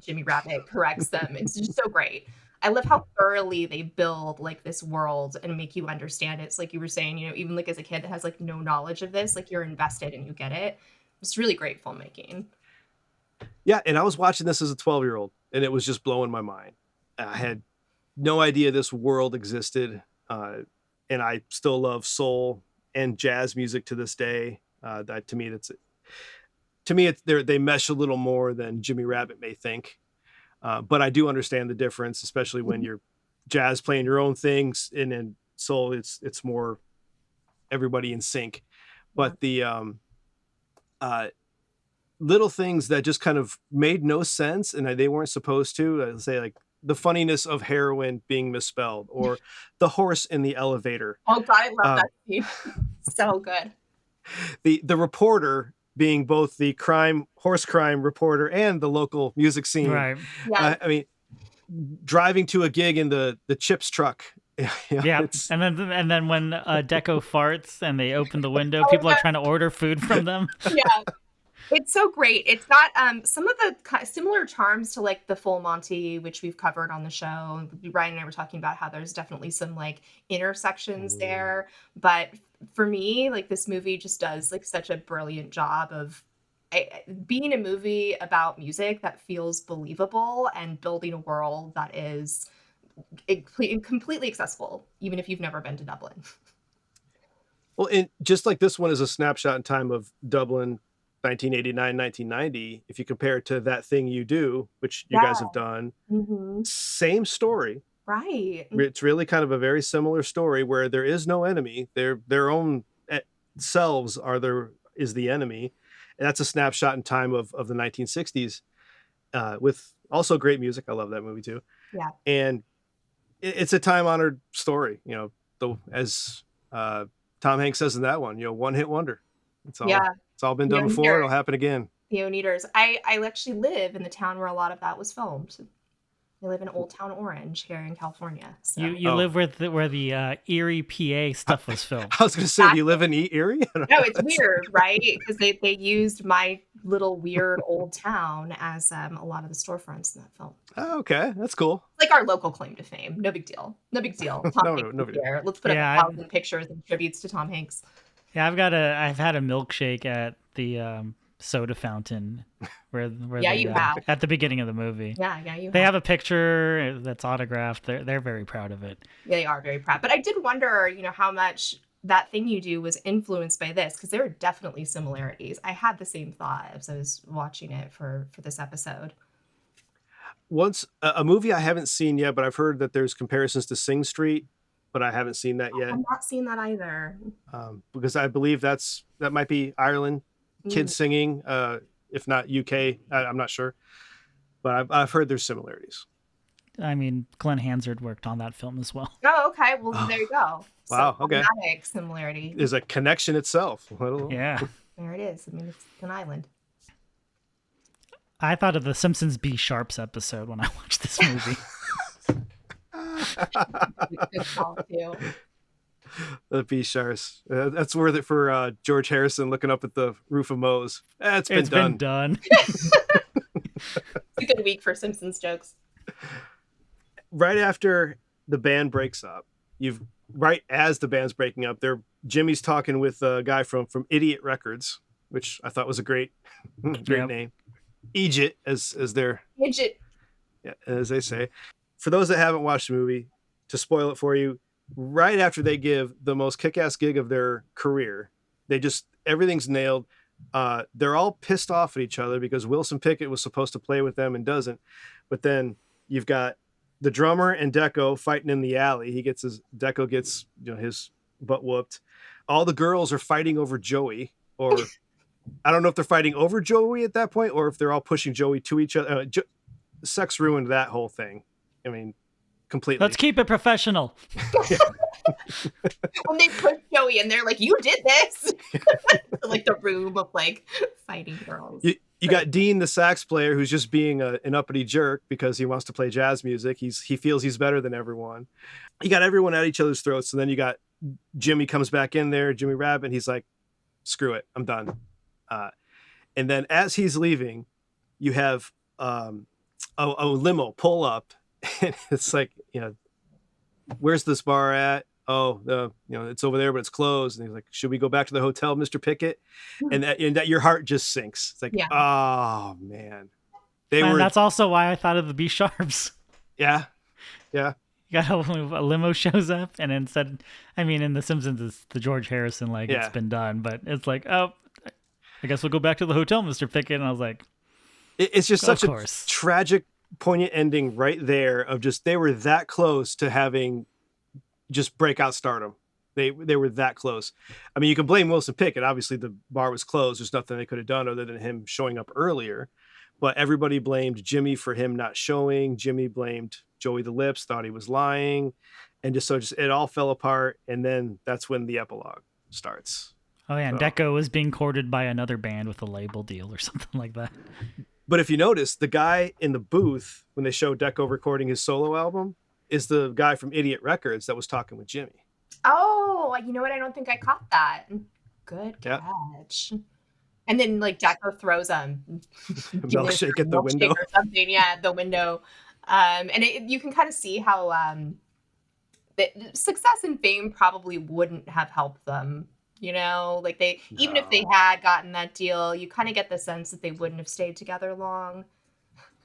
B: Jimmy Rabbit corrects them. It's just so great. I love how thoroughly they build like this world and make you understand it. It's like you were saying, even like as a kid that has like no knowledge of this, like you're invested and you get it. It's really great filmmaking.
C: Yeah, and I was watching this as a 12-year-old, and it was just blowing my mind. I had no idea this world existed, and I still love soul and jazz music to this day. To me, they mesh a little more than Jimmy Rabbit may think. But I do understand the difference, especially when you're jazz playing your own things, and in soul, it's more everybody in sync. But the little things that just kind of made no sense and they weren't supposed to, I'd say, like the funniness of heroin being misspelled, or the horse in the elevator.
B: Oh God, I love that scene. So good.
C: The reporter being both the horse crime reporter and the local music scene.
A: Right.
B: Yeah.
C: I mean, driving to a gig in the Chips truck.
A: Yeah, and then when Deco farts and they open the window, people are trying to order food from them.
B: Yeah, it's so great. It's got some of the similar charms to like the Full Monty, which we've covered on the show. Ryan and I were talking about how there's definitely some like intersections there, but for me, like this movie just does like such a brilliant job of being a movie about music that feels believable and building a world that is completely accessible, even if you've never been to Dublin.
C: Well, and just like this one is a snapshot in time of Dublin, 1989, 1990. If you compare it to That Thing You Do, which you guys have done, same story.
B: Right.
C: It's really kind of a very similar story where there is no enemy. Their own selves is the enemy. And that's a snapshot in time of the 1960s with also great music. I love that movie too.
B: Yeah.
C: And it's a time-honored story, as Tom Hanks says in that one, one-hit wonder. It's all been done before. It'll happen again.
B: The Oneaters. I actually live in the town where a lot of that was filmed. I live in Old Town Orange here in California. So.
A: You live where the Erie, PA stuff was filmed.
C: I was going to say, do you live in Erie?
B: No, it's weird, right? Because they used my little weird old town as a lot of the storefronts in that film.
C: Oh, okay, that's cool.
B: Like our local claim to fame. No big deal. No big deal. Tom Hanks is here. Let's put up 1,000 pictures and tributes to Tom Hanks.
A: Yeah, I've had a milkshake at the soda fountain where
B: you have
A: at the beginning of the movie.
B: Yeah,
A: they have a picture that's autographed. They're very proud of it.
B: Yeah, they are very proud. But I did wonder, how much That Thing You Do was influenced by this, because there are definitely similarities. I had the same thought as I was watching it for this episode.
C: Once a movie I haven't seen yet, but I've heard that there's comparisons to Sing Street, but I haven't seen that yet.
B: I've not seen that either.
C: Because I believe that might be Ireland. Kids singing, if not UK, I'm not sure, but I've heard there's similarities.
A: I mean, Glenn Hansard worked on that film as well.
B: Oh, okay. Well, there you go.
C: Wow. Okay.
B: Dramatic similarity.
C: There's a connection itself.
A: Yeah.
B: There it is. I mean, it's an island.
A: I thought of the Simpsons B Sharps episode when I watched this movie.
B: Good call too.
C: The B Sharps. That's worth it for George Harrison looking up at the roof of Moe's. It's been done.
B: It's a good week for Simpsons jokes.
C: Right after the band breaks up, right as the band's breaking up, Jimmy's talking with a guy from Idiot Records, which I thought was a great name. Egypt as their
B: Egypt.
C: Yeah, as they say. For those that haven't watched the movie, to spoil it for you, right after they give the most kick-ass gig of their career, everything's nailed. They're all pissed off at each other because Wilson Pickett was supposed to play with them and doesn't. But then you've got the drummer and Deco fighting in the alley. Deco gets his butt whooped. All the girls are fighting over Joey, or I don't know if they're fighting over Joey at that point or if they're all pushing Joey to each other. Sex ruined that whole thing. I mean, completely.
A: Let's keep it professional.
B: When they push Joey and they're like, "You did this!" Like the room of like fighting girls.
C: You got Dean, the sax player, who's just being an uppity jerk because he wants to play jazz music. He feels he's better than everyone. You got everyone at each other's throats, and then you got Jimmy comes back in there, Jimmy Rabbit, and he's like, "Screw it, I'm done." And then as he's leaving, you have a limo pull up, and it's like, where's this bar at? Oh, it's over there, but it's closed. And he's like, should we go back to the hotel, Mr. Pickett? And that your heart just sinks. It's like, oh man,
A: that's also why I thought of the B Sharps.
C: Yeah.
A: You got a limo shows up, and instead, in The Simpsons, it's the George Harrison, it's been done, but it's like, oh, I guess we'll go back to the hotel, Mr. Pickett. And I was like,
C: it's just such a tragic, poignant ending right there of just, they were that close to having just breakout stardom. They were that close. I mean, you can blame Wilson Pickett. Obviously, the bar was closed. There's nothing they could have done other than him showing up earlier. But everybody blamed Jimmy for him not showing. Jimmy blamed Joey the Lips, thought he was lying. And just it all fell apart. And then that's when the epilogue starts.
A: Oh yeah, and Deco was being courted by another band with a label deal or something like that.
C: But if you notice, the guy in the booth when they show Deco recording his solo album is the guy from Idiot Records that was talking with Jimmy.
B: Oh, you know what? I don't think I caught that. Good catch. And then like Deco throws
C: a milkshake at the window
B: or something. Yeah, at the window. And you can kind of see how the success and fame probably wouldn't have helped them. You know, like even if they had gotten that deal, you kind of get the sense that they wouldn't have stayed together long.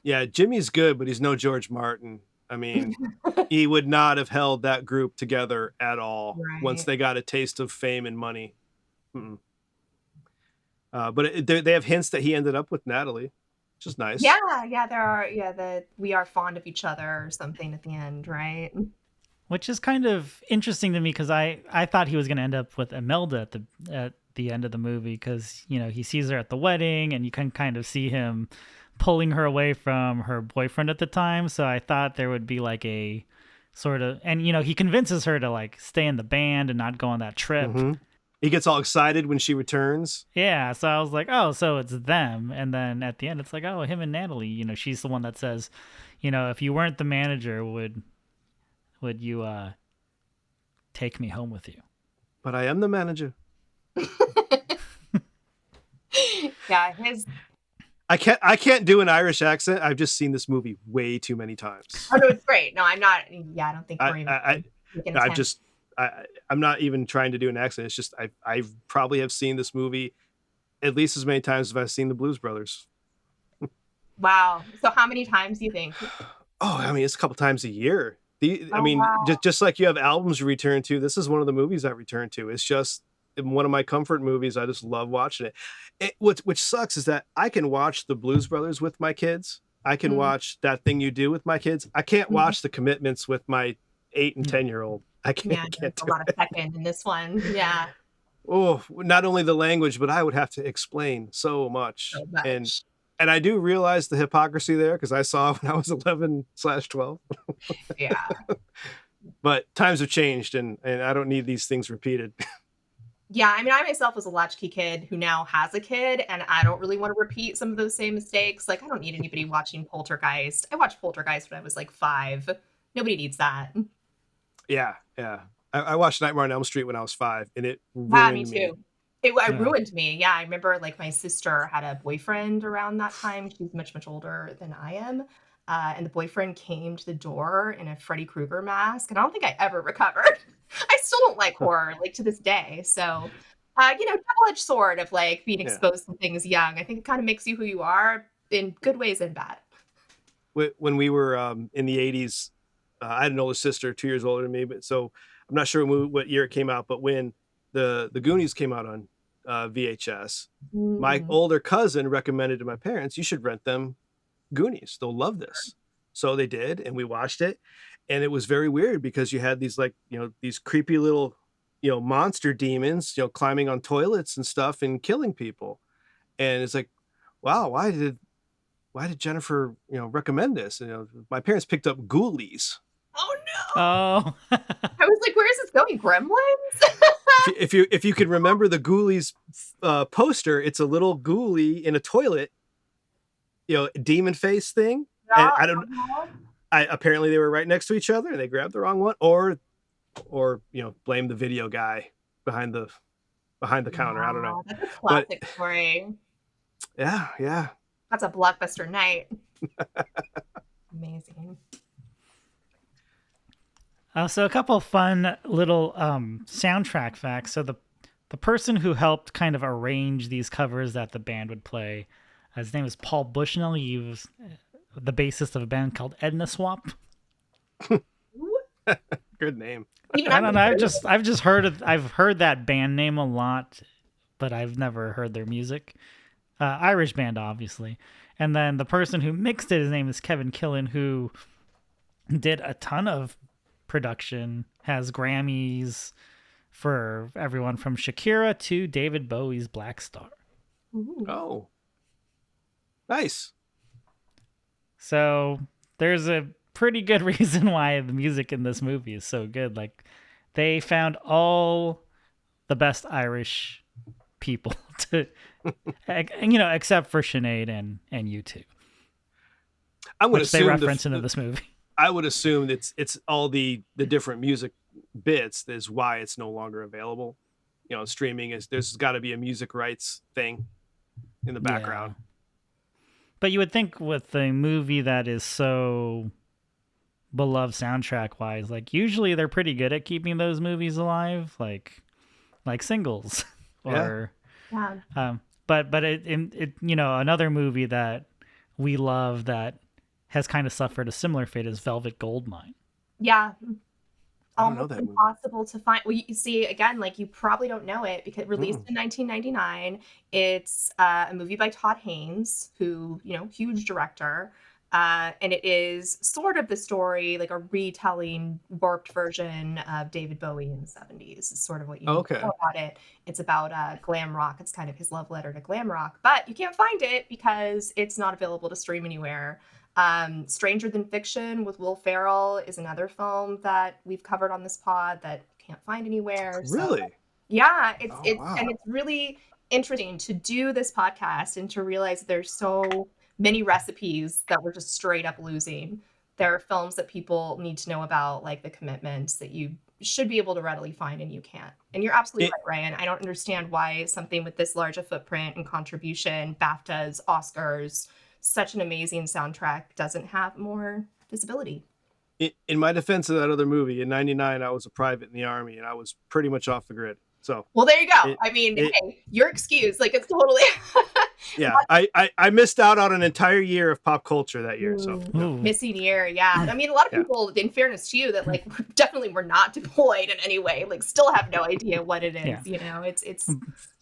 C: Yeah, Jimmy's good, but he's no George Martin. I mean, he would not have held that group together at all once they got a taste of fame and money. But they have hints that he ended up with Natalie, which is nice.
B: Yeah, there are. Yeah, that we are fond of each other or something at the end, right?
A: Which is kind of interesting to me because I thought he was going to end up with Imelda at the end of the movie because, you know, he sees her at the wedding and you can kind of see him pulling her away from her boyfriend at the time. So I thought there would be like a sort of, and, you know, he convinces her to like stay in the band and not go on that trip.
C: Mm-hmm. He gets all excited when she returns.
A: Yeah, so I was like, oh, so it's them. And then at the end, it's like, oh, him and Natalie. You know, she's the one that says, you know, if you weren't the manager, would you take me home with you?
C: But I am the manager.
B: Yeah,
C: I can't do an Irish accent. I've just seen this movie way too many times.
B: Oh no, it's great. No, I'm not. Yeah, I don't think we're even.
C: I'm not even trying to do an accent. It's just I probably have seen this movie at least as many times as I've seen the Blues Brothers.
B: Wow. So how many times do you think?
C: Oh, I mean, it's a couple times a year. Just like you have albums you return to, this is one of the movies I return to. It's just one of my comfort movies. I just love watching it. Which sucks is that I can watch the Blues Brothers with my kids. I can watch That Thing You Do with my kids. I can't watch The Commitments with my 8 and 10-year-old. I can't.
B: Yeah, a lot of second in this one. Yeah.
C: Oh, not only the language, but I would have to explain so much. And I do realize the hypocrisy there because I saw it when I was 11/12.
B: Yeah.
C: But times have changed and I don't need these things repeated.
B: Yeah, I mean, I myself was a latchkey kid who now has a kid, and I don't really want to repeat some of those same mistakes. Like, I don't need anybody watching Poltergeist. I watched Poltergeist when I was like 5. Nobody needs that.
C: Yeah. I watched Nightmare on Elm Street when I was 5, and it ruined
B: me too. It ruined me. Yeah, I remember like my sister had a boyfriend around that time. She's much, much older than I am. And the boyfriend came to the door in a Freddy Krueger mask, and I don't think I ever recovered. I still don't like horror, like to this day. So, double-edged sword of like being exposed to things young. I think it kind of makes you who you are in good ways and bad.
C: When we were in the 80s, I had an older sister, 2 years older than me, but so I'm not sure what year it came out, but when the Goonies came out on VHS, my older cousin recommended to my parents, you should rent them Goonies. They'll love this. So they did, and we watched it, and it was very weird because you had these like, these creepy little, monster demons, climbing on toilets and stuff and killing people. And it's like, wow, why did Jennifer, recommend this? My parents picked up Ghoulies.
B: Oh no!
A: Oh,
B: I was like, "Where is this going? Gremlins?"
C: if you can remember the Ghoulies poster, it's a little ghoulie in a toilet, demon face thing. And I don't. Apparently they were right next to each other and they grabbed the wrong one, or blame the video guy behind the counter. I don't know.
B: That's a classic story.
C: Yeah.
B: That's a blockbuster night. Amazing.
A: So a couple of fun little soundtrack facts. So the person who helped kind of arrange these covers that the band would play, his name is Paul Bushnell. He was the bassist of a band called Edna Swap.
C: Good name.
A: I don't know. I've heard that band name a lot, but I've never heard their music. Irish band, obviously. And then the person who mixed it, his name is Kevin Killen, who did a ton of production, has Grammys for everyone from Shakira to David Bowie's Black Star.
B: Ooh.
C: Oh, nice.
A: So there's a pretty good reason why the music in this movie is so good. Like, they found all the best Irish people to, you know, except for Sinead and U2, which they reference into this movie.
C: I would assume it's all the different music bits is why it's no longer available. You know, streaming is, there's got to be a music rights thing in the background.
A: Yeah. But you would think with a movie that is so beloved soundtrack wise, like usually they're pretty good at keeping those movies alive, like Singles or but it you know, another movie that we love that has kind of suffered a similar fate is Velvet Goldmine.
B: Yeah.
C: I don't know
B: Almost
C: that movie.
B: impossible to find. Well, you see, again, like you probably don't know it because released in 1999. It's a movie by Todd Haynes, who, you know, huge director. And it is sort of the story, like a retelling, warped version of David Bowie in the 70s. Is sort of what you know about it. It's about glam rock. It's kind of his love letter to glam rock. But you can't find it because it's not available to stream anywhere. Stranger Than Fiction with Will Ferrell is another film that we've covered on this pod that you can't find anywhere.
C: Really?
B: So, yeah, it's
C: wow.
B: And it's really interesting to do this podcast and to realize there's so many recipes that we're just straight up losing. There are films that people need to know about, like The Commitments, that you should be able to readily find and you can't. And you're absolutely right, Ryan. I don't understand why something with this large a footprint and contribution, BAFTAs, Oscars, such an amazing soundtrack doesn't have more visibility.
C: In my defense of that other movie, in '99, I was a private in the Army and I was pretty much off the grid. So,
B: well, there you go. Hey, your excuse, like it's totally.
C: Yeah, I missed out on an entire year of pop culture that year. So
B: missing year, yeah. I mean, a lot of people, in fairness to you, that like definitely were not deployed in any way, like still have no idea what it is. Yeah. You know, it's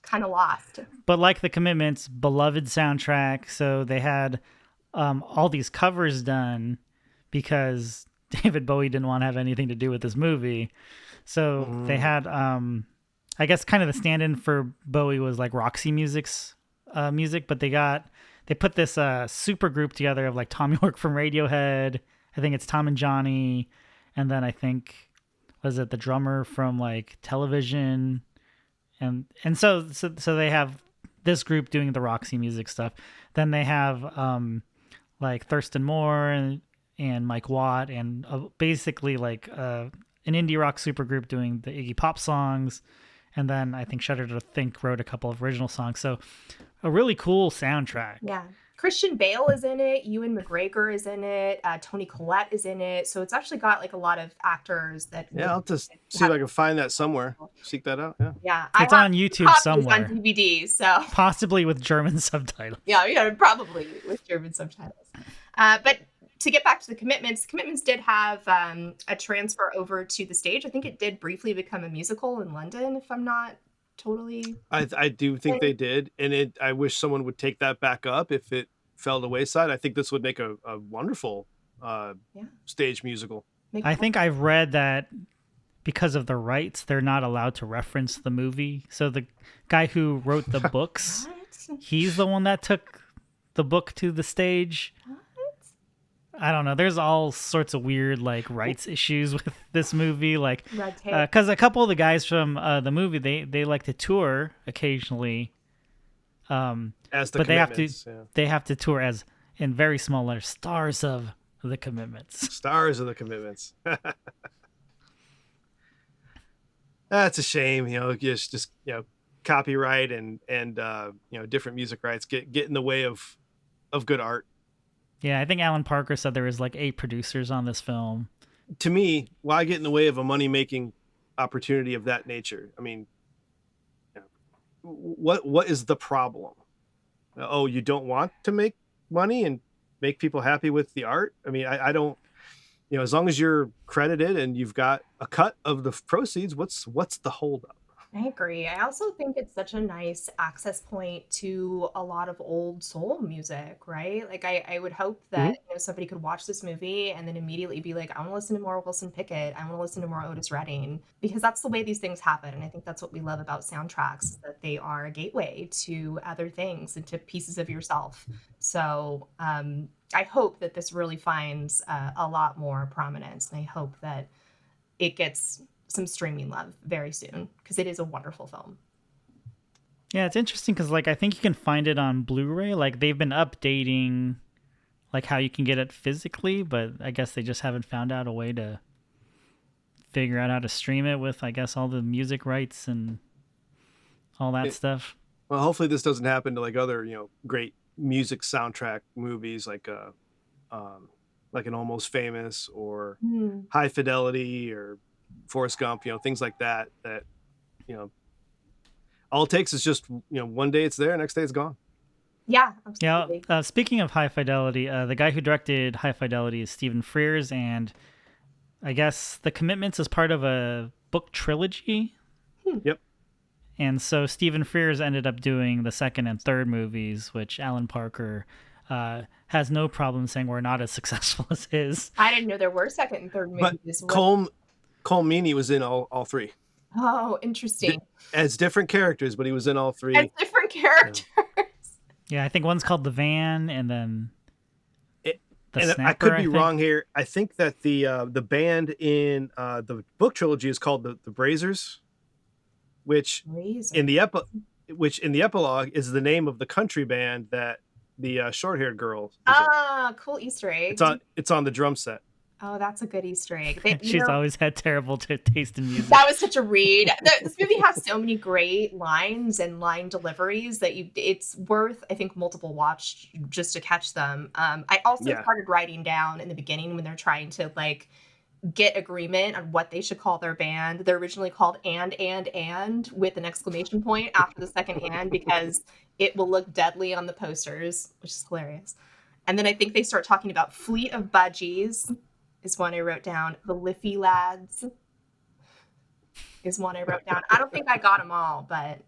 B: kind of lost.
A: But like The Commitments, beloved soundtrack. So they had all these covers done because David Bowie didn't want to have anything to do with this movie. So they had, I guess, kind of the stand-in for Bowie was like Roxy Music's music, but they put this super group together of like Tom York from Radiohead. I think it's Tom and Johnny, and then I think was it the drummer from like Television, and so they have this group doing the Roxy Music stuff. Then they have like Thurston Moore and Mike Watt, and basically like an indie rock supergroup doing the Iggy Pop songs. And then I think Shudder to Think wrote a couple of original songs. So a really cool soundtrack.
B: Yeah. Christian Bale is in it. Ewan McGregor is in it. Toni Collette is in it. So it's actually got like a lot of actors that.
C: Yeah, I'll just see if I can find that somewhere. Seek that out. Yeah.
B: Yeah.
A: It's on YouTube somewhere.
B: On DVD, so.
A: Possibly with German subtitles.
B: Yeah, probably with German subtitles. But to get back to The Commitments did have a transfer over to the stage. I think it did briefly become a musical in London, if I'm not totally.
C: I do think they did, and I wish someone would take that back up if it fell to the wayside. I think this would make a wonderful stage musical.
A: I think I've read that because of the rights, they're not allowed to reference the movie. So the guy who wrote the books, he's the one that took the book to the stage. I don't know. There's all sorts of weird like rights issues with this movie, like because a couple of the guys from the movie they like to tour occasionally,
C: as the
A: but they have to tour as in very small letters, stars of The Commitments.
C: Stars of The Commitments. That's a shame, you know. Just you know, copyright and you know, different music rights get in the way of good art.
A: Yeah, I think Alan Parker said there was like 8 producers on this film.
C: To me, why get in the way of a money-making opportunity of that nature? I mean, you know, what is the problem? Oh, you don't want to make money and make people happy with the art? I mean, I don't, you know, as long as you're credited and you've got a cut of the proceeds, what's the holdup?
B: I agree. I also think it's such a nice access point to a lot of old soul music, right? Like I would hope that you know, somebody could watch this movie and then immediately be like, I want to listen to more Wilson Pickett. I want to listen to more Otis Redding, because that's the way these things happen. And I think that's what we love about soundtracks, is that they are a gateway to other things and to pieces of yourself. So I hope that this really finds a lot more prominence, and I hope that it gets some streaming love very soon, because it is a wonderful film.
A: Yeah, it's interesting because like I think you can find it on Blu-ray. Like they've been updating like how you can get it physically, but I guess they just haven't found out a way to figure out how to stream it with, I guess, all the music rights and all that stuff.
C: Well, hopefully this doesn't happen to like other, great music soundtrack movies like an Almost Famous or High Fidelity or Forrest Gump, things like that, all it takes is just, one day it's there, next day it's gone.
B: Yeah, absolutely.
A: Yeah. Speaking of High Fidelity, the guy who directed High Fidelity is Stephen Frears, and I guess The Commitments is part of a book trilogy.
C: Yep.
A: And so Stephen Frears ended up doing the second and third movies, which Alan Parker has no problem saying were not as successful as his.
B: I didn't know there were second and third movies.
C: But Cole Meany was in all three.
B: Oh, interesting.
C: As different characters, but he was in all three.
B: As different characters.
A: Yeah, I think one's called The Van, and then the Snapper,
C: I could be wrong here. I think that the band in the book trilogy is called the Brazers, which in the epilogue is the name of the country band that the short-haired girl is in.
B: Cool Easter egg.
C: It's on the drum set.
B: Oh, that's a good Easter egg.
A: She's always had terrible taste in music.
B: That was such a read. This movie has so many great lines and line deliveries that it's worth, I think, multiple watch just to catch them. I also started writing down in the beginning when they're trying to like get agreement on what they should call their band. They're originally called and with an exclamation point after the second and because it will look deadly on the posters, which is hilarious. And then I think they start talking about Fleet of Budgies is one I wrote down. The Liffey Lads is one I wrote down. I don't think I got them all, but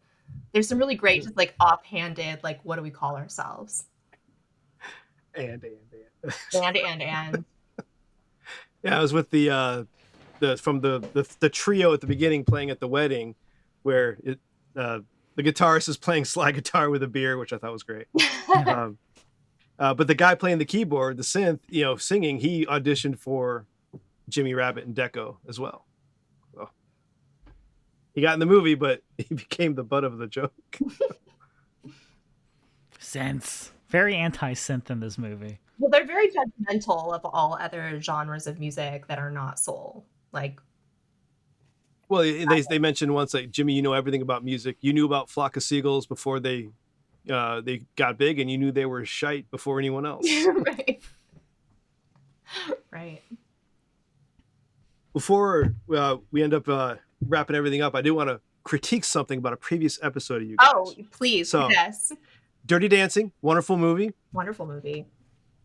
B: there's some really great, just like offhanded, like, what do we call ourselves?
C: And. Yeah, I was with the trio at the beginning playing at the wedding, where the guitarist is playing slide guitar with a beer, which I thought was great. But the guy playing the keyboard, the synth, singing, he auditioned for Jimmy Rabbit and Deco as well. So he got in the movie, but he became the butt of the joke.
A: Synths. Very anti-synth in this movie.
B: Well, they're very judgmental of all other genres of music that are not soul. Like,
C: well, they mentioned once, like, Jimmy, you know everything about music. You knew about Flock of Seagulls before they got big, and you knew they were shite before anyone else.
B: Right.
C: Before we end up wrapping everything up, I do want to critique something about a previous episode of you guys.
B: Oh, please.
C: So,
B: yes.
C: Dirty Dancing, wonderful movie.
B: Wonderful movie.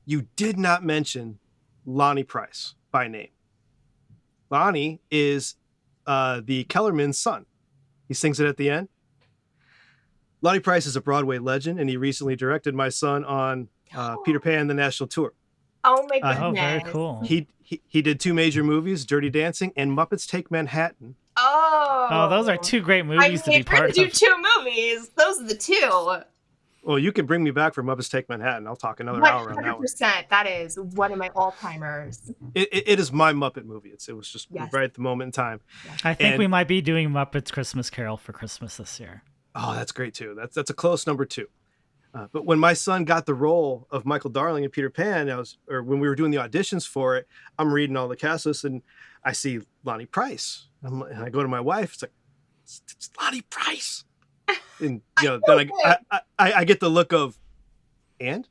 C: You did not mention Lonnie Price by name. Lonnie is the Kellerman's son. He sings it at the end. Lonnie Price is a Broadway legend, and he recently directed my son on Peter Pan, the National Tour.
B: Oh my goodness.
A: Oh, very cool.
C: He did two major movies, Dirty Dancing and Muppets Take Manhattan.
B: Oh,
A: those are two great movies to be part of.
B: Do two movies. Those are the two.
C: Well, you can bring me back for Muppets Take Manhattan. I'll talk another hour on that one.
B: 100%. That is one of my all-timers.
C: It is my Muppet movie. It was just right at the moment in time.
A: Yes. I think we might be doing Muppets Christmas Carol for Christmas this year.
C: Oh, that's great too. That's a close number two. But when my son got the role of Michael Darling in Peter Pan, when we were doing the auditions for it, I'm reading all the cast lists and I see Lonnie Price. And I go to my wife. It's like, it's Lonnie Price. And then I get the look of, and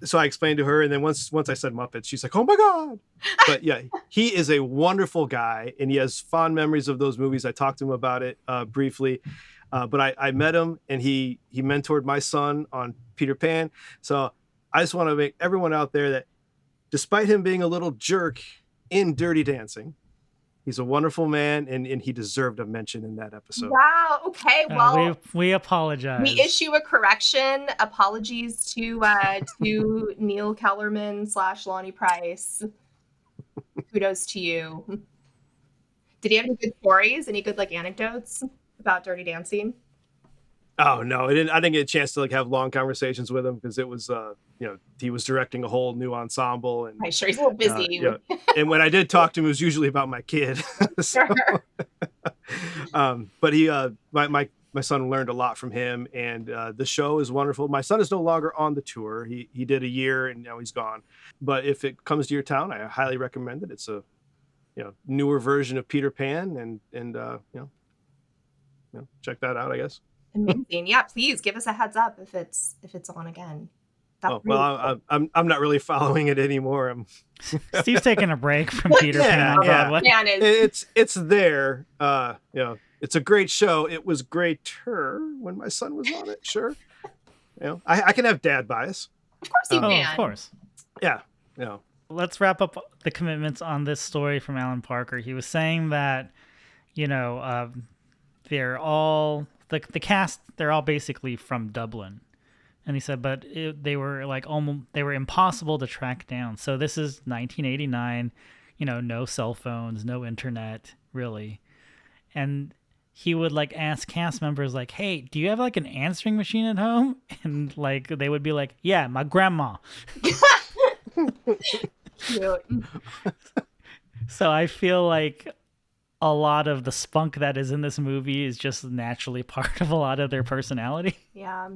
C: so I explained to her, and then once I said Muppets, she's like, oh my God. But yeah, he is a wonderful guy, and he has fond memories of those movies. I talked to him about it briefly, but I met him, and he mentored my son on Peter Pan. So I just want to make everyone out there that despite him being a little jerk in Dirty Dancing, he's a wonderful man, and he deserved a mention in that episode.
B: Wow. Okay. Well,
A: we apologize.
B: We issue a correction. Apologies to Neil Kellerman / Lonnie Price. Kudos to you. Did he have any good stories? Any good anecdotes about Dirty Dancing?
C: Oh no, I didn't get a chance to have long conversations with him because it was he was directing a whole new ensemble, and
B: I'm sure he's a little busy.
C: And when I did talk to him, it was usually about my kid. So, But he, my son learned a lot from him, and the show is wonderful. My son is no longer on the tour. He did a year, and now he's gone. But if it comes to your town, I highly recommend it. It's a newer version of Peter Pan, and check that out, I guess.
B: Amazing. Yeah, please give us a heads up if it's on again.
C: Well, I'm not really following it anymore.
A: Steve's taking a break from Peter Pan on Broadway.
C: It's there. It's a great show. It was greater when my son was on it. Sure, I can have dad bias.
B: Of course you can.
A: Of course.
C: Yeah.
A: Let's wrap up the commitments on this story from Alan Parker. He was saying that, they're all the cast. They're all basically from Dublin. And he said, but they were impossible to track down. So this is 1989, no cell phones, no internet, really. And he would ask cast members hey, do you have an answering machine at home? And they would be like, yeah, my grandma. So I feel like a lot of the spunk that is in this movie is just naturally part of a lot of their personality.
B: Yeah.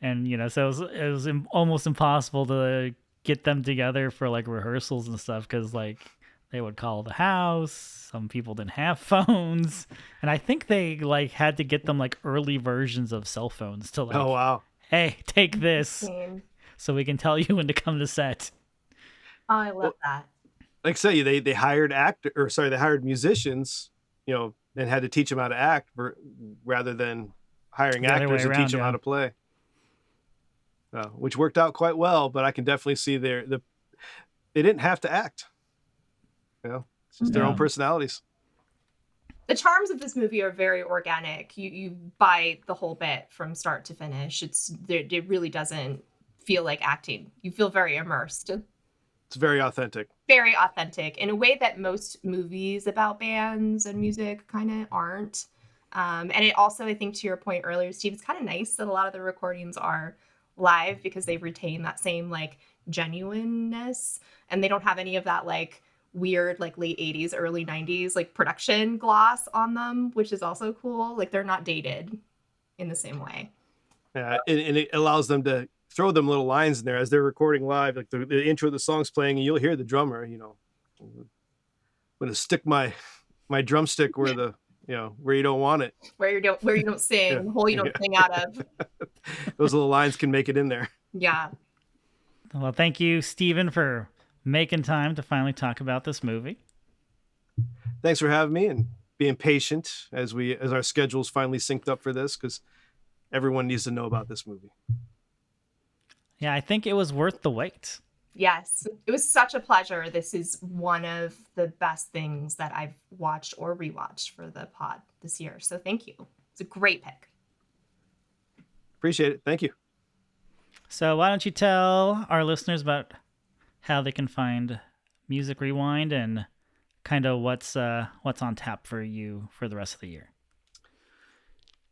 A: And so it was almost impossible to get them together for rehearsals and stuff because they would call the house. Some people didn't have phones, and I think they had to get them early versions of cell phones to
C: oh wow,
A: hey, take this so we can tell you when to come to set.
B: Oh, I love that.
C: Like say they hired they hired musicians, and had to teach them how to act rather than hiring actors to teach them how to play. Which worked out quite well, but I can definitely see they didn't have to act. It's just their own personalities.
B: The charms of this movie are very organic. You buy the whole bit from start to finish. It really doesn't feel like acting. You feel very immersed.
C: It's very authentic.
B: Very authentic in a way that most movies about bands and music kind of aren't. And it also, I think, to your point earlier, Steve, it's kind of nice that a lot of the recordings are live because they retain that same genuineness, and they don't have any of that weird late 80s early 90s production gloss on them, which is also cool. They're not dated in the same way.
C: Yeah, and it allows them to throw them little lines in there as they're recording live, the intro of the song's playing and you'll hear the drummer, I'm gonna stick my drumstick where the where you don't want it,
B: where you don't sing, the hole you don't sing out of.
C: Those little lines can make it in there.
B: Yeah.
A: Well, thank you, Stephen, for making time to finally talk about this movie.
C: Thanks for having me and being patient as our schedules finally synced up for this, because everyone needs to know about this movie.
A: Yeah, I think it was worth the wait.
B: Yes, it was such a pleasure. This is one of the best things that I've watched or rewatched for the pod this year. So thank you. It's a great pick.
C: Appreciate it. Thank you.
A: So why don't you tell our listeners about how they can find Music Rewind and kind of what's on tap for you for the rest of the year?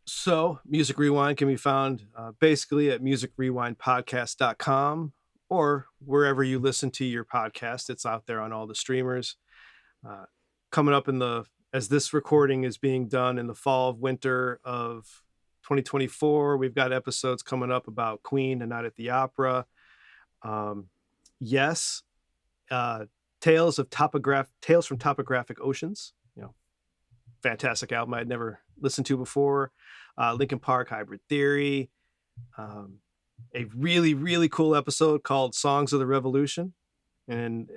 C: So Music Rewind can be found basically at musicrewindpodcast.com or wherever you listen to your podcast. It's out there on all the streamers. Coming up as this recording is being done in the fall of winter of 2024, we've got episodes coming up about Queen and Night at the Opera. Yes. Tales from Topographic Oceans, fantastic album I'd never listened to before. Linkin Park, Hybrid Theory, a really, really cool episode called Songs of the Revolution. And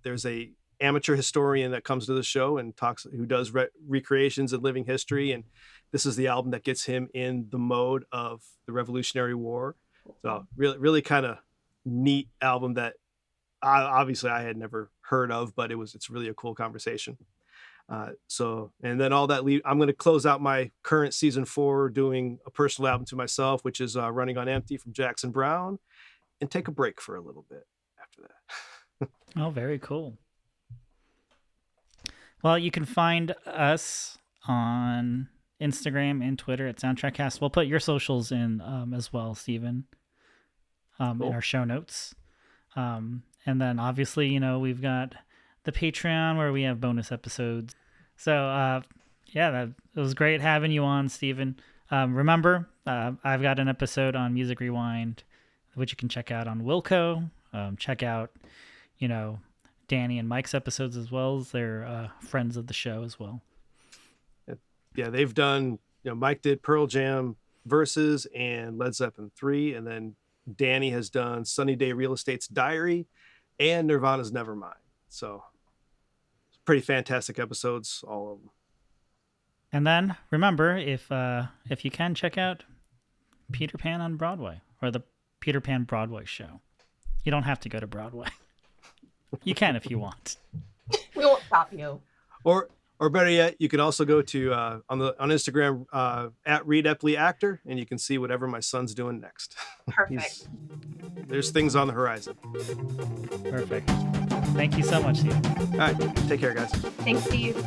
C: there's a amateur historian that comes to the show and who does recreations of living history. And this is the album that gets him in the mode of the Revolutionary War. So really, really kind of neat album that obviously I had never heard of, but it's really a cool conversation. And then all that I'm going to close out my current season 4 doing a personal album to myself, which is Running on Empty from Jackson Browne, and take a break for a little bit after that.
A: Oh, very cool. Well, you can find us on Instagram and Twitter at SoundtrackCast. We'll put your socials in as well, Stephen, cool. In our show notes. And then obviously, we've got the Patreon where we have bonus episodes. So, it was great having you on, Stephen. Remember, I've got an episode on Music Rewind, which you can check out on Wilco. Check out, Danny and Mike's episodes as well, as they're friends of the show as well.
C: Yeah, they've done, Mike did Pearl Jam Versus and Led Zeppelin 3, and then Danny has done Sunny Day Real Estate's Diary and Nirvana's Nevermind. So pretty fantastic episodes, all of them.
A: And then remember, if you can, check out Peter Pan on Broadway, or the Peter Pan Broadway show. You don't have to go to Broadway. You can if you want.
B: We won't stop you.
C: Or better yet, you can also go to on Instagram at Reed Epley Actor, and you can see whatever my son's doing next.
B: Perfect.
C: There's things on the horizon.
A: Perfect. Thank you so much, Steve.
C: All right, take care, guys.
B: Thanks, Steve.